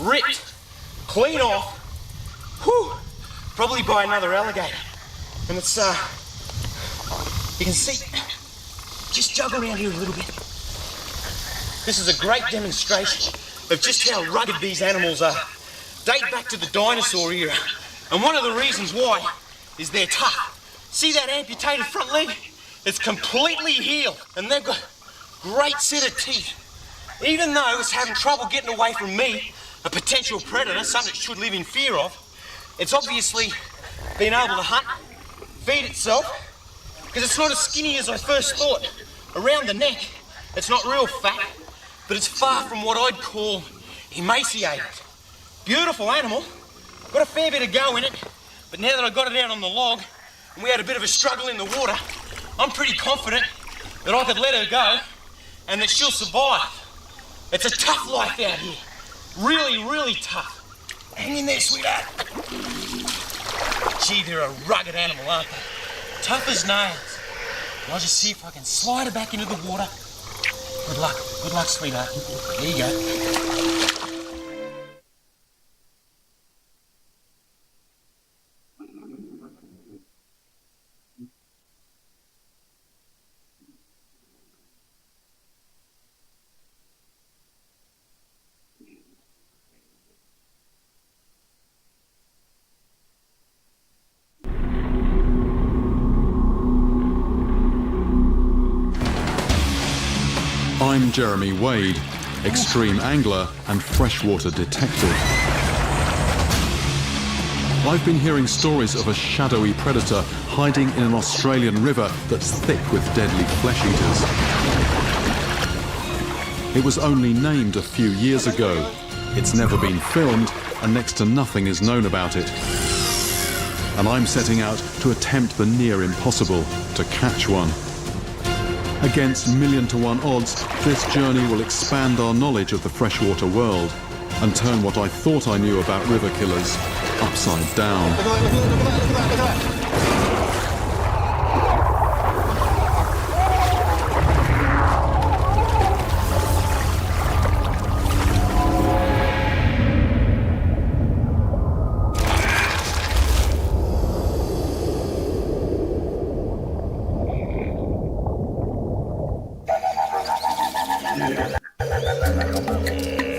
ripped clean off. Whew. Probably by another alligator. And it's, you can see, just jog around here a little bit. This is a great demonstration of just how rugged these animals are. Date back to the dinosaur era. And one of the reasons why is they're tough. See that amputated front leg? It's completely healed. And they've got a great set of teeth. Even though it's having trouble getting away from me, a potential predator, something it should live in fear of, it's obviously been able to hunt, feed itself, because it's not as skinny as I first thought. Around the neck, it's not real fat, but it's far from what I'd call emaciated. Beautiful animal, got a fair bit of go in it, but now that I got it out on the log, and we had a bit of a struggle in the water, I'm pretty confident that I could let her go, and that she'll survive. It's a tough life out here. Really, really tough. Hang in there, sweetheart. Gee, they're a rugged animal, aren't they? Tough as nails. I'll just see if I can slide her back into the water. Good luck, sweetheart. There you go. I'm Jeremy Wade, extreme angler and freshwater detective. I've been hearing stories of a shadowy predator hiding in an Australian river that's thick with deadly flesh eaters. It was only named a few years ago. It's never been filmed, and next to nothing is known about it. And I'm setting out to attempt the near impossible, to catch one. Against 1,000,000 to 1 odds, this journey will expand our knowledge of the freshwater world and turn what I thought I knew about river killers upside down.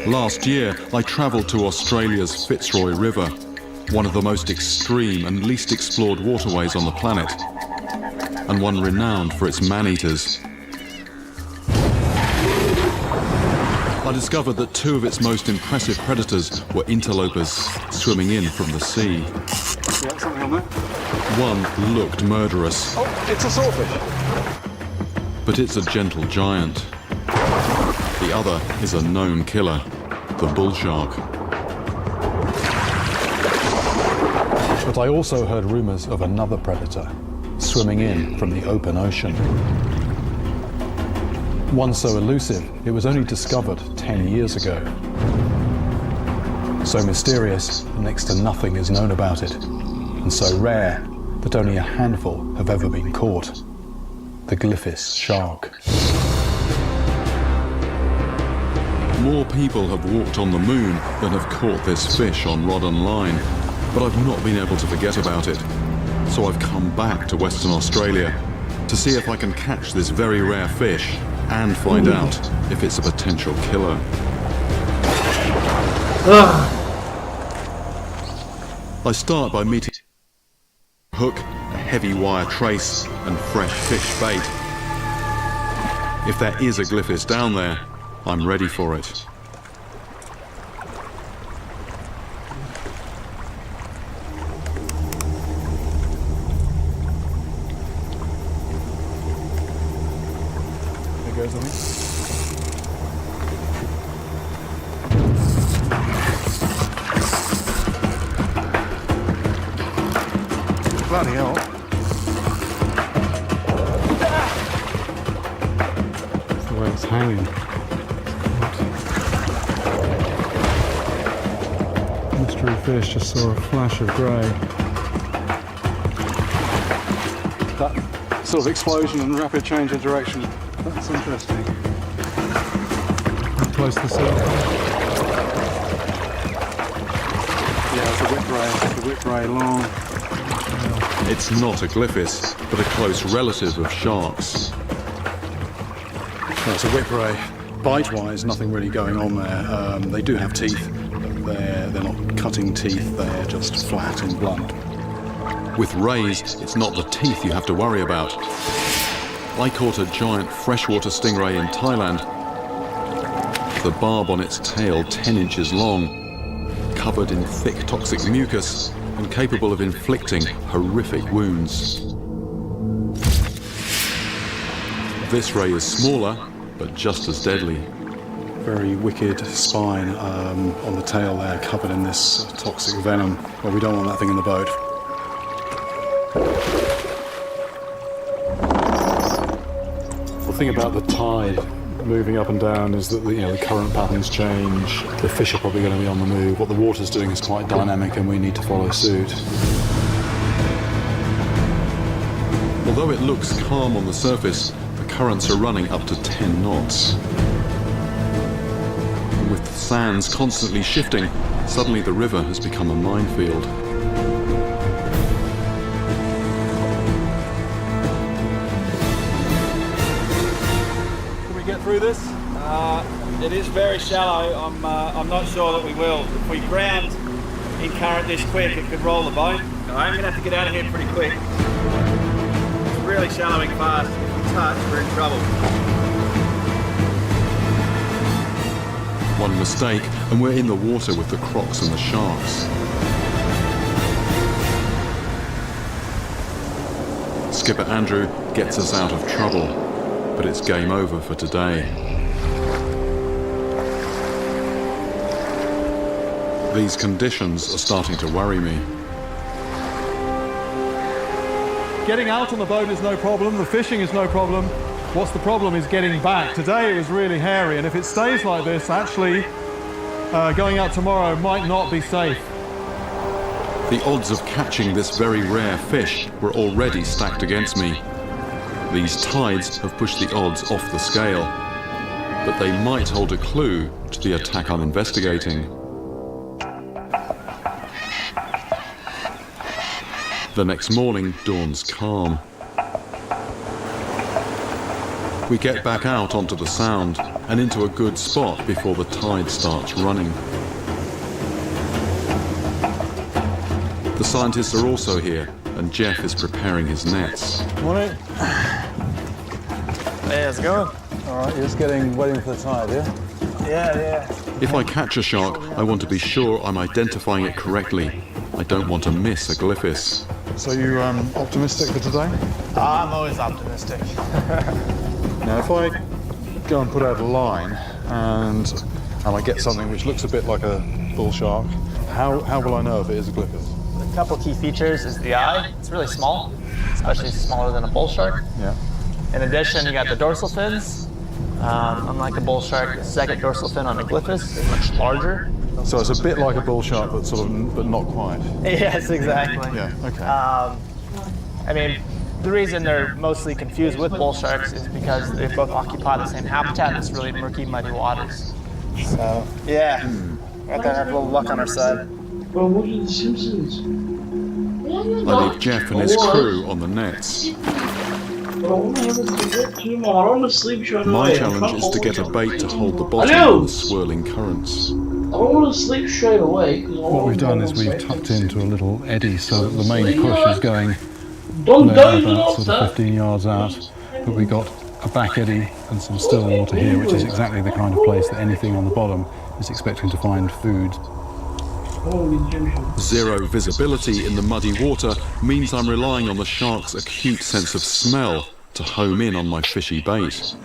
Last year, I travelled to Australia's Fitzroy River, one of the most extreme and least explored waterways on the planet, and one renowned for its man-eaters. I discovered that 2 of its most impressive predators were interlopers swimming in from the sea. Yeah, something on there. One looked murderous. Oh, it's a swordfish. But it's a gentle giant. The other is a known killer, the bull shark. But I also heard rumours of another predator swimming in from the open ocean. One so elusive, it was only discovered 10 years ago. So mysterious, next to nothing is known about it, and so rare that only a handful have ever been caught. The glyphis shark. More people have walked on the moon than have caught this fish on rod and line, but I've not been able to forget about it. So I've come back to Western Australia to see if I can catch this very rare fish and find out if it's a potential killer. I start by meeting a hook, a heavy wire trace, and fresh fish bait. If there is a glyphis down there, I'm ready for it. There goes, I think. Bloody hell. That's the way it's hanging. Mystery fish, just saw a flash of grey. That sort of explosion and rapid change of direction, that's interesting. How close to the sea? Yeah, it's a whip ray, long. It's not a glyphis, but a close relative of sharks. No, it's a whip ray. Bite-wise, nothing really going on there. They do have teeth, but they're not cutting teeth, they're just flat and blunt. With rays, it's not the teeth you have to worry about. I caught a giant freshwater stingray in Thailand. The barb on its tail 10 inches long, covered in thick toxic mucus and capable of inflicting horrific wounds. This ray is smaller, but just as deadly. Very wicked spine on the tail there, covered in this toxic venom. Well, we don't want that thing in the boat. The thing about the tide moving up and down is that the current patterns change. The fish are probably going to be on the move. What the water's doing is quite dynamic, and we need to follow suit. Although it looks calm on the surface, the currents are running up to 10 knots. And with the sands constantly shifting, suddenly the river has become a minefield. Can we get through this? It is very shallow. I'm not sure that we will. If we ground in current this quick, it could roll the boat. I'm going to have to get out of here pretty quick. It's really shallowing fast. If we touch, we're in trouble. One mistake, and we're in the water with the crocs and the sharks. Skipper Andrew gets us out of trouble, but it's game over for today. These conditions are starting to worry me. Getting out on the boat is no problem, the fishing is no problem. What's the problem is getting back. Today it was really hairy, and if it stays like this, actually, going out tomorrow might not be safe. The odds of catching this very rare fish were already stacked against me. These tides have pushed the odds off the scale, but they might hold a clue to the attack I'm investigating. The next morning dawns calm. We get back out onto the Sound and into a good spot before the tide starts running. The scientists are also here, and Jeff is preparing his nets. Morning. Hey, how's it going? All right, you're just waiting for the tide, yeah? Yeah. If I catch a shark, I want to be sure I'm identifying it correctly. I don't want to miss a glyphis. So you optimistic for today? I'm always optimistic. Now, if I go and put out a line and I get something which looks a bit like a bull shark, how will I know if it is a glyphis? A couple key features is the eye. It's really small, especially smaller than a bull shark. Yeah. In addition, you got the dorsal fins. Unlike a bull shark, the second dorsal fin on a glyphis is much larger. So it's a bit like a bull shark, but not quite. Yes, exactly. Yeah. Okay. I mean, the reason they're mostly confused with bull sharks is because they both occupy the same habitat. It's really murky, muddy waters. So yeah, got to have a little luck on our side. Bro, what are the Simpsons? I leave Jeff and his crew on the nets. My challenge is to get a bait to hold the bottom of the swirling currents. I don't want to sleep straight away. What we've done is we've tucked into a little eddy so that the main push is going about sort of 15 yards out, but we've got a back eddy and some still water here, which is exactly the kind of place that anything on the bottom is expecting to find food. Zero visibility in the muddy water means I'm relying on the shark's acute sense of smell to home in on my fishy bait.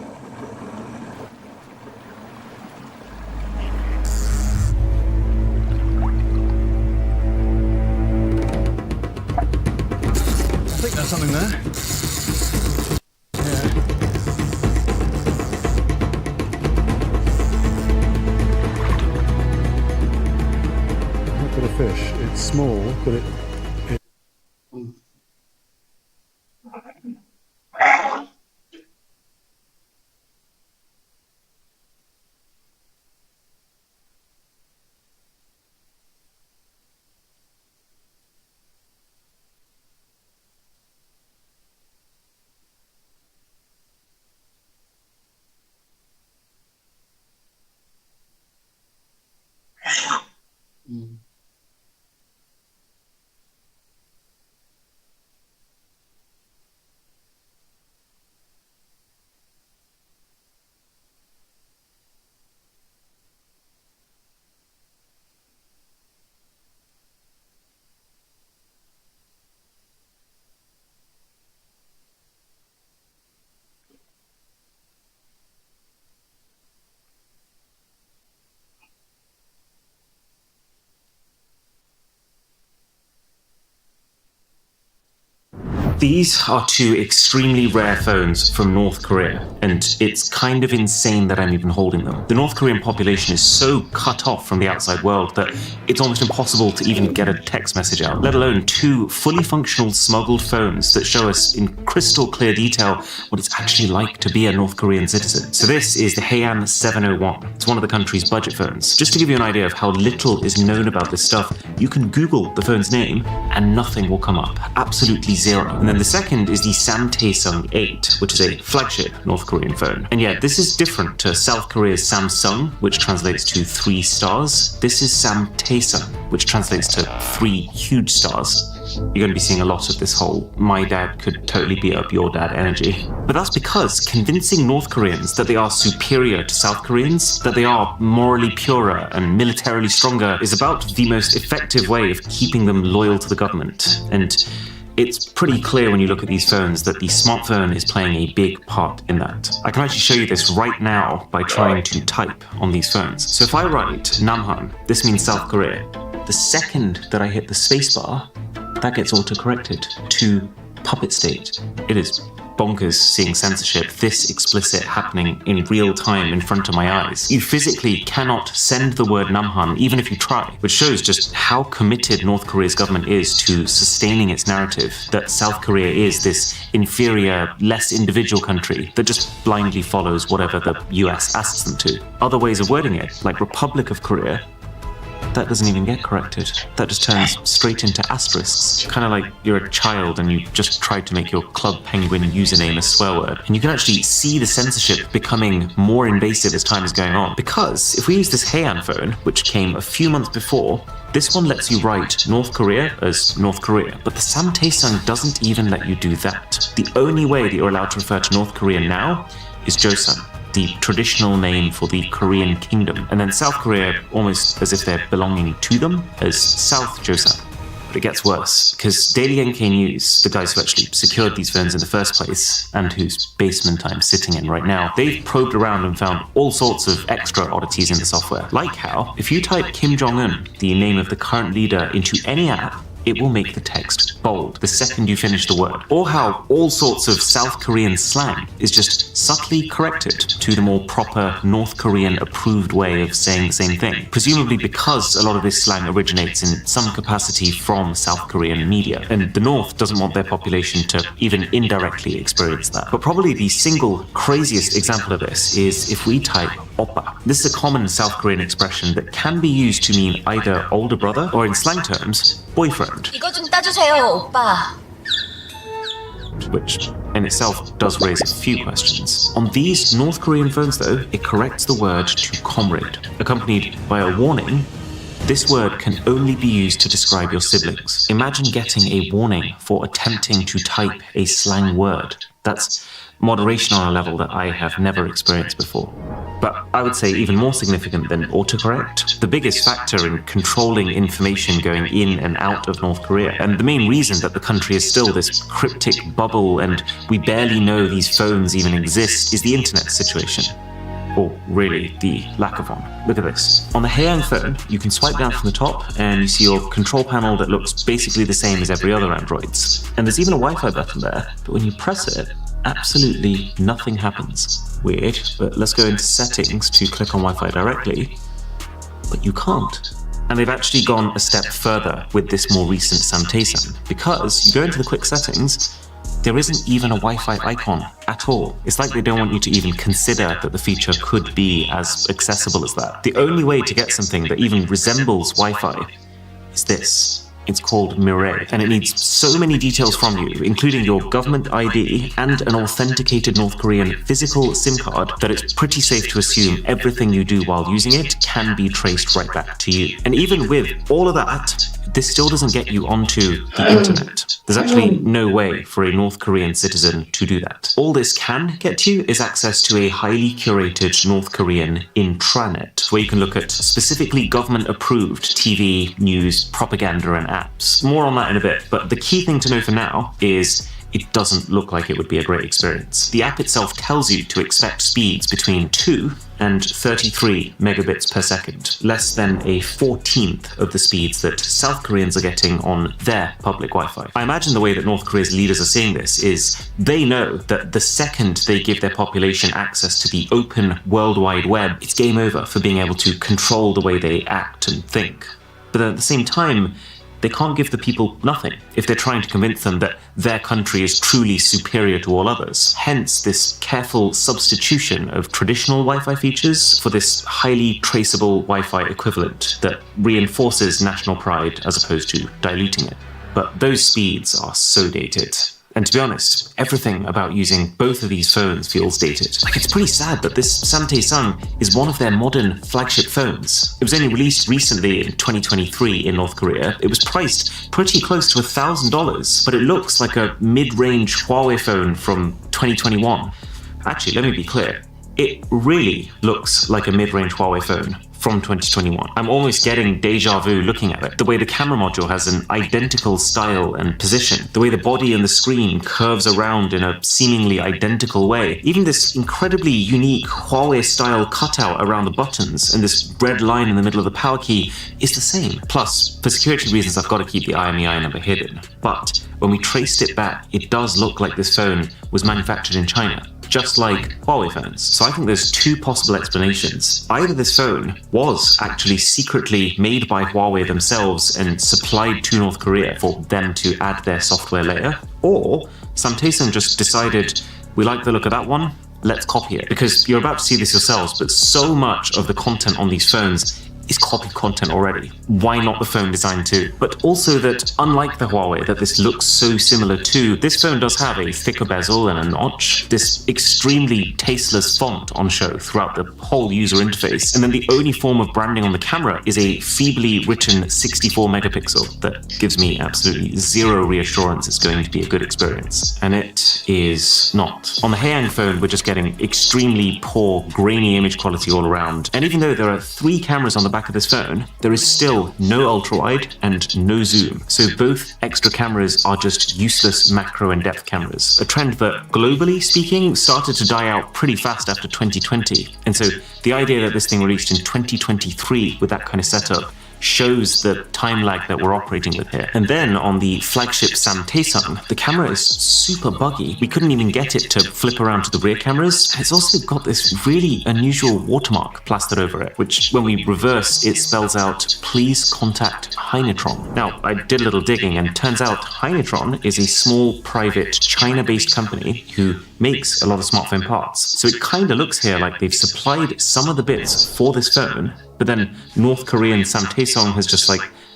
I think there's something there. Look at a fish. It's small, but it These are two extremely rare phones from North Korea, and it's kind of insane that I'm even holding them. The North Korean population is so cut off from the outside world that it's almost impossible to even get a text message out, let alone two fully functional smuggled phones that show us in crystal clear detail what it's actually like to be a North Korean citizen. So this is the Heian 701. It's one of the country's budget phones. Just to give you an idea of how little is known about this stuff, you can Google the phone's name and nothing will come up. Absolutely zero. And then the second is the Samtaesung 8, which is a flagship North Korean phone. And yeah, this is different to South Korea's Samsung, which translates to 3 stars. This is Samtaesung, which translates to 3 huge stars. you're going to be seeing a lot of this whole my dad could totally beat up your dad energy. But that's because convincing North Koreans that they are superior to South Koreans, that they are morally purer and militarily stronger, is about the most effective way of keeping them loyal to the government. And it's pretty clear when you look at these phones that the smartphone is playing a big part in that. I can actually show you this right now by trying to type on these phones. So if I write Namhan, this means South Korea. The second that I hit the spacebar, that gets auto-corrected to puppet state. It is bonkers seeing censorship this explicit happening in real time in front of my eyes. You physically cannot send the word Namhan even if you try, which shows just how committed North Korea's government is to sustaining its narrative that South Korea is this inferior, less individual country that just blindly follows whatever the US asks them to. Other ways of wording it, like Republic of Korea, that doesn't even get corrected. That just turns straight into asterisks. Kind of like you're a child and you just tried to make your Club Penguin username a swear word. And you can actually see the censorship becoming more invasive as time is going on. Because if we use this Heian phone, which came a few months before, this one lets you write North Korea as North Korea, but the Samtaesang doesn't even let you do that. The only way that you're allowed to refer to North Korea now is Joseon, the traditional name for the Korean kingdom, and then South Korea, almost as if they're belonging to them, as South Joseon. But it gets worse, because Daily NK News, the guys who actually secured these phones in the first place, and whose basement I'm sitting in right now, they've probed around and found all sorts of extra oddities in the software. Like how, if you type Kim Jong-un, the name of the current leader, into any app, it will make the text bold the second you finish the word. Or how all sorts of South Korean slang is just subtly corrected to the more proper North Korean approved way of saying the same thing. Presumably because a lot of this slang originates in some capacity from South Korean media. And the North doesn't want their population to even indirectly experience that. But probably the single craziest example of this is if we type oppa. This is a common South Korean expression that can be used to mean either older brother or in slang terms, boyfriend. 이거 좀 따주세요, 오빠. Which in itself does raise a few questions. On these North Korean phones though, it corrects the word to comrade, accompanied by a warning. This word can only be used to describe your siblings. Imagine getting a warning for attempting to type a slang word. That's moderation on a level that I have never experienced before. But I would say even more significant than autocorrect, the biggest factor in controlling information going in and out of North Korea, and the main reason that the country is still this cryptic bubble and we barely know these phones even exist, is the internet situation. Or really, the lack of one. Look at this. On the Heian phone, you can swipe down from the top and you see your control panel that looks basically the same as every other Android's. And there's even a Wi-Fi button there, but when you press it, absolutely nothing happens. Weird, but let's go into settings to click on Wi-Fi directly, but you can't. And they've actually gone a step further with this more recent Samtaesang, because you go into the quick settings, there isn't even a Wi-Fi icon at all. It's like they don't want you to even consider that the feature could be as accessible as that. The only way to get something that even resembles Wi-Fi is this. It's called Mirai, and it needs so many details from you, including your government ID and an authenticated North Korean physical SIM card, that it's pretty safe to assume everything you do while using it can be traced right back to you. And even with all of that, this still doesn't get you onto the internet. There's actually no way for a North Korean citizen to do that. All this can get you is access to a highly curated North Korean intranet, where you can look at specifically government-approved TV, news, propaganda, and apps. More on that in a bit, but the key thing to know for now is it doesn't look like it would be a great experience. The app itself tells you to expect speeds between 2 and 33 megabits per second, less than a 14th of the speeds that South Koreans are getting on their public Wi-Fi. I imagine the way that North Korea's leaders are seeing this is they know that the second they give their population access to the open World Wide Web, it's game over for being able to control the way they act and think. But at the same time, they can't give the people nothing if they're trying to convince them that their country is truly superior to all others. Hence this careful substitution of traditional Wi-Fi features for this highly traceable Wi-Fi equivalent that reinforces national pride as opposed to diluting it. But those speeds are so dated. And to be honest, everything about using both of these phones feels dated. Like, it's pretty sad, but this Samtae is one of their modern flagship phones. It was only released recently in 2023 in North Korea. It was priced pretty close to $1,000, but it looks like a mid-range Huawei phone from 2021. Actually, let me be clear. It really looks like a mid-range Huawei phone from 2021. I'm almost getting deja vu looking at it. The way the camera module has an identical style and position, the way the body and the screen curves around in a seemingly identical way, even this incredibly unique Huawei-style cutout around the buttons and this red line in the middle of the power key is the same. Plus, for security reasons, I've got to keep the IMEI number hidden. But when we traced it back, it does look like this phone was manufactured in China, just like Huawei phones. So I think there's two possible explanations. Either this phone was actually secretly made by Huawei themselves and supplied to North Korea for them to add their software layer, or Samtae just decided, we like the look of that one, let's copy it. Because you're about to see this yourselves, but so much of the content on these phones is copied content already. Why not the phone design too? But also that, unlike the Huawei that this looks so similar to, this phone does have a thicker bezel and a notch, this extremely tasteless font on show throughout the whole user interface, and then the only form of branding on the camera is a feebly written 64 megapixel that gives me absolutely zero reassurance it's going to be a good experience. And it is not. On the Haeyang phone, we're just getting extremely poor, grainy image quality all around. And even though there are 3 cameras on the back of this phone, there is still no ultra-wide and no zoom. So both extra cameras are just useless macro and depth cameras. A trend that, globally speaking, started to die out pretty fast after 2020. And so the idea that this thing released in 2023 with that kind of setup shows the time lag that we're operating with here. And then on the flagship Samtae, the camera is super buggy. We couldn't even get it to flip around to the rear cameras. It's also got this really unusual watermark plastered over it, which when we reverse, it spells out, please contact Hynetron. Now, I did a little digging and turns out Hynetron is a small, private, China-based company who makes a lot of smartphone parts. So it kind of looks here like they've supplied some of the bits for this phone, but then North Korean Samtae has just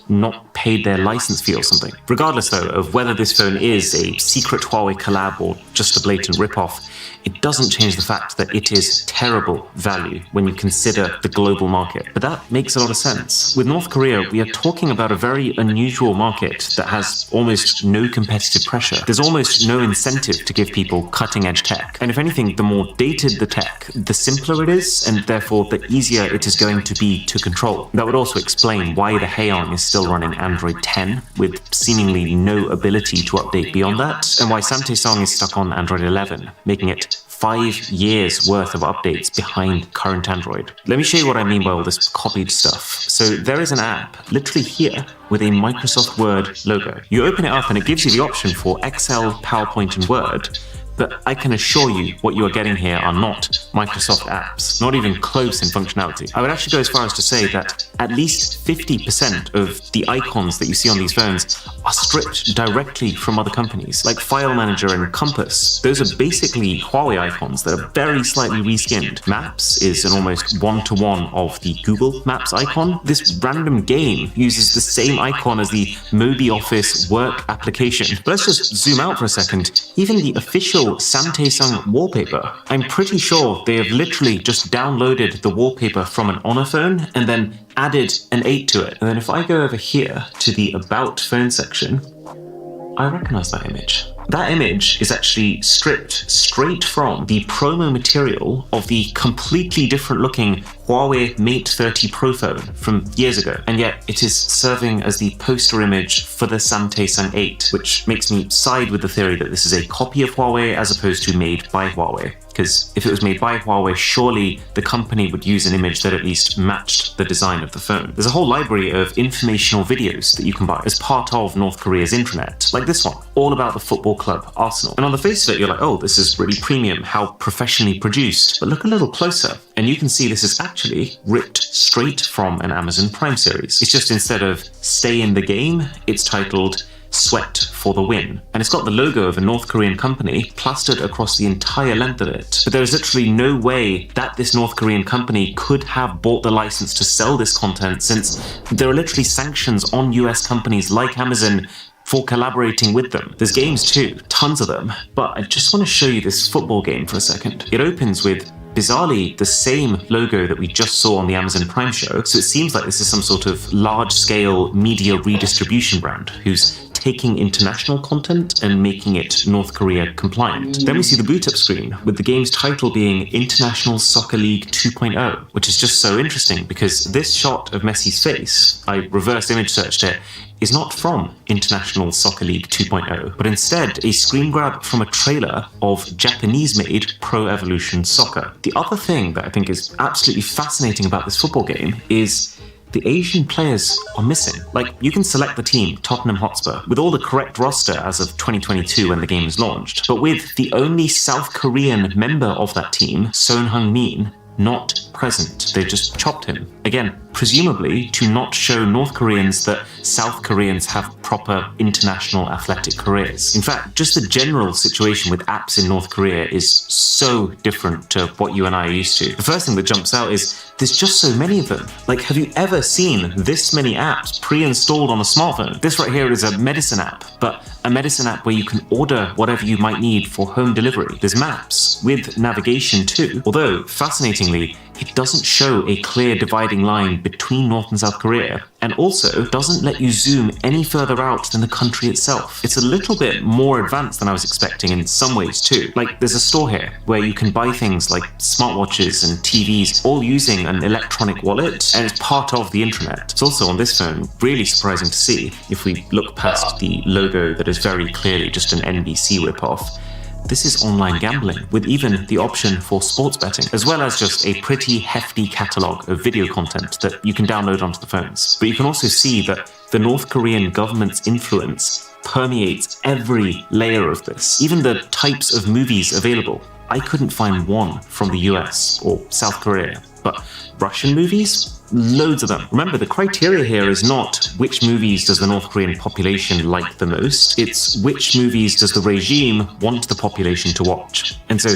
not paid their license fee or something. Regardless though of whether this phone is a secret Huawei collab or just a blatant ripoff, it doesn't change the fact that it is terrible value when you consider the global market. But that makes a lot of sense. With North Korea, we are talking about a very unusual market that has almost no competitive pressure. There's almost no incentive to give people cutting-edge tech. And if anything, the more dated the tech, the simpler it is, and therefore the easier it is going to be to control. That would also explain why the Haeyang is still running Android 10 with seemingly no ability to update beyond that, and why Samtae is stuck on Android 11, making it 5 years worth of updates behind current Android. Let me show you what I mean by all this copied stuff. So there is an app literally here with a Microsoft Word logo. You open it up and it gives you the option for Excel, PowerPoint and Word, but I can assure you what you are getting here are not Microsoft apps, not even close in functionality. I would actually go as far as to say that at least 50% of the icons that you see on these phones are stripped directly from other companies, like File Manager and Compass. Those are basically Huawei icons that are very slightly reskinned. Maps is an almost one-to-one of the Google Maps icon. This random game uses the same icon as the Mobi Office work application. But let's just zoom out for a second. Even the official Samtae wallpaper, I'm pretty sure they have literally just downloaded the wallpaper from an Honor phone and then added an 8 to it. And then if I go over here to the About Phone section, I recognize that image. That image is actually stripped straight from the promo material of the completely different looking Huawei Mate 30 Pro phone from years ago. And yet it is serving as the poster image for the Samtae 8, which makes me side with the theory that this is a copy of Huawei as opposed to made by Huawei. Because if it was made by Huawei, surely the company would use an image that at least matched the design of the phone. There's a whole library of informational videos that you can buy as part of North Korea's intranet, like this one, all about the football club Arsenal. And on the face of it, you're like, oh, this is really premium, how professionally produced. But look a little closer, and you can see this is actually ripped straight from an Amazon Prime series. It's just instead of Stay in the Game, it's titled Sweat for the Win. And it's got the logo of a North Korean company plastered across the entire length of it. But there is literally no way that this North Korean company could have bought the license to sell this content, since there are literally sanctions on US companies like Amazon for collaborating with them. There's games too, tons of them, but I just want to show you this football game for a second. It opens with, bizarrely, the same logo that we just saw on the Amazon Prime show, so it seems like this is some sort of large-scale media redistribution brand who's taking international content and making it North Korea compliant. Then we see the boot up screen with the game's title being International Soccer League 2.0, which is just so interesting because this shot of Messi's face, I reverse image searched it, is not from International Soccer League 2.0, but instead a screen grab from a trailer of Japanese-made Pro Evolution Soccer. The other thing that I think is absolutely fascinating about this football game is the Asian players are missing. Like, you can select the team, Tottenham Hotspur, with all the correct roster as of 2022 when the game was launched, but with the only South Korean member of that team, Son Heung-min, not present. They just chopped him. Again, presumably to not show North Koreans that South Koreans have proper international athletic careers. In fact, just the general situation with apps in North Korea is so different to what you and I are used to. The first thing that jumps out is there's just so many of them. Like, have you ever seen this many apps pre-installed on a smartphone? This right here is a medicine app, but a medicine app where you can order whatever you might need for home delivery. There's maps with navigation too, although fascinatingly, it doesn't show a clear dividing line between North and South Korea, and also doesn't let you zoom any further out than the country itself. It's a little bit more advanced than I was expecting in some ways too. Like, there's a store here where you can buy things like smartwatches and TVs, all using an electronic wallet, and it's part of the intranet. It's also on this phone, really surprising to see, if we look past the logo that is very clearly just an NBC ripoff. This is online gambling, with even the option for sports betting, as well as just a pretty hefty catalogue of video content that you can download onto the phones. But you can also see that the North Korean government's influence permeates every layer of this, even the types of movies available. I couldn't find one from the US or South Korea, but Russian movies? Loads of them. Remember, the criteria here is not which movies does the North Korean population like the most, it's which movies does the regime want the population to watch. And so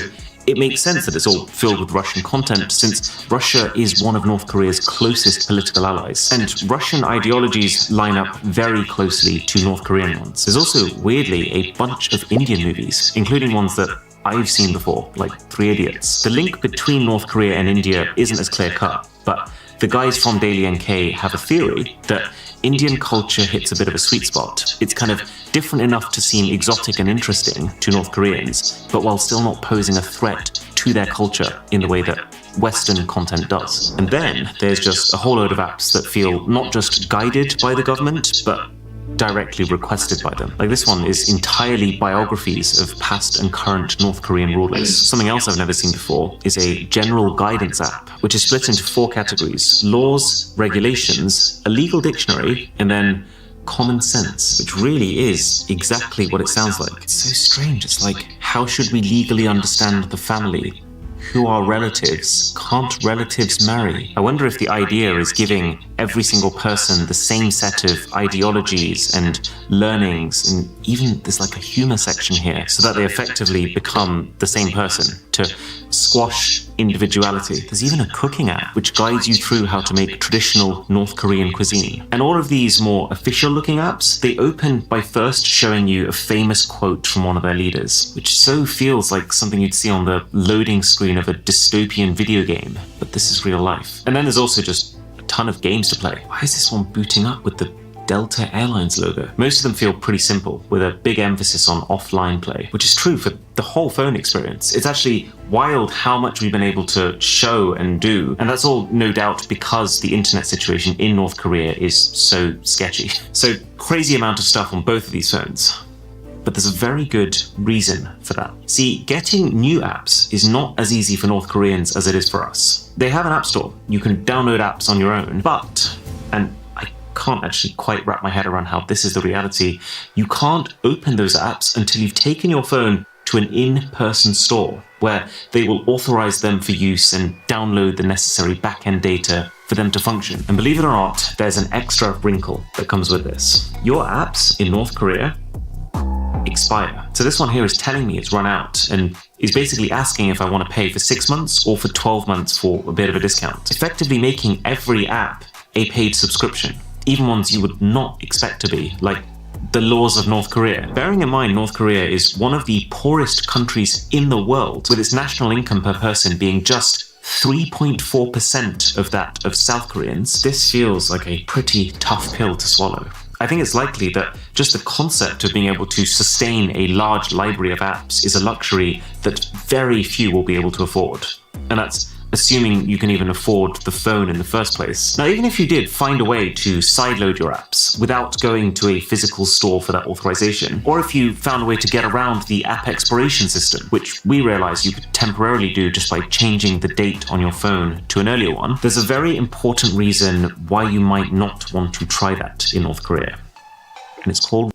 it makes sense that it's all filled with Russian content, since Russia is one of North Korea's closest political allies, and Russian ideologies line up very closely to North Korean ones. There's also, weirdly, a bunch of Indian movies, including ones that I've seen before, like 3 Idiots. The link between North Korea and India isn't as clear-cut, but the guys from Daily NK have a theory that Indian culture hits a bit of a sweet spot. It's kind of different enough to seem exotic and interesting to North Koreans, but while still not posing a threat to their culture in the way that Western content does. And then there's just a whole load of apps that feel not just guided by the government, but directly requested by them. Like, this one is entirely biographies of past and current North Korean rulers. Something else I've never seen before is a general guidance app, which is split into 4 categories: laws, regulations, a legal dictionary, and then common sense, which really is exactly what it sounds like. It's so strange. It's like, how should we legally understand the family? Who are relatives? Can't relatives marry? I wonder if the idea is giving every single person the same set of ideologies and learnings, and even there's like a humor section here, so that they effectively become the same person, to squash individuality. There's even a cooking app which guides you through how to make traditional North Korean cuisine. And all of these more official looking apps, they open by first showing you a famous quote from one of their leaders, which so feels like something you'd see on the loading screen of a dystopian video game, but this is real life. And then there's also just a ton of games to play. Why is this one booting up with the Delta Airlines logo? Most of them feel pretty simple, with a big emphasis on offline play, which is true for the whole phone experience. It's actually wild how much we've been able to show and do, and that's all no doubt because the internet situation in North Korea is so sketchy. So crazy amount of stuff on both of these phones. But there's a very good reason for that. See, getting new apps is not as easy for North Koreans as it is for us. They have an app store. You can download apps on your own, but, and I can't actually quite wrap my head around how this is the reality, you can't open those apps until you've taken your phone to an in-person store where they will authorize them for use and download the necessary back-end data for them to function. And believe it or not, there's an extra wrinkle that comes with this. Your apps in North Korea expire. So this one here is telling me it's run out and is basically asking if I want to pay for 6 months or for 12 months for a bit of a discount, effectively making every app a paid subscription, even ones you would not expect to be, like the laws of North Korea. Bearing in mind, North Korea is one of the poorest countries in the world, with its national income per person being just 3.4% of that of South Koreans. This feels like a pretty tough pill to swallow. I think it's likely that just the concept of being able to sustain a large library of apps is a luxury that very few will be able to afford. And that's assuming you can even afford the phone in the first place. Now, even if you did find a way to sideload your apps without going to a physical store for that authorization, or if you found a way to get around the app expiration system, which we realize you could temporarily do just by changing the date on your phone to an earlier one, there's a very important reason why you might not want to try that in North Korea. And it's called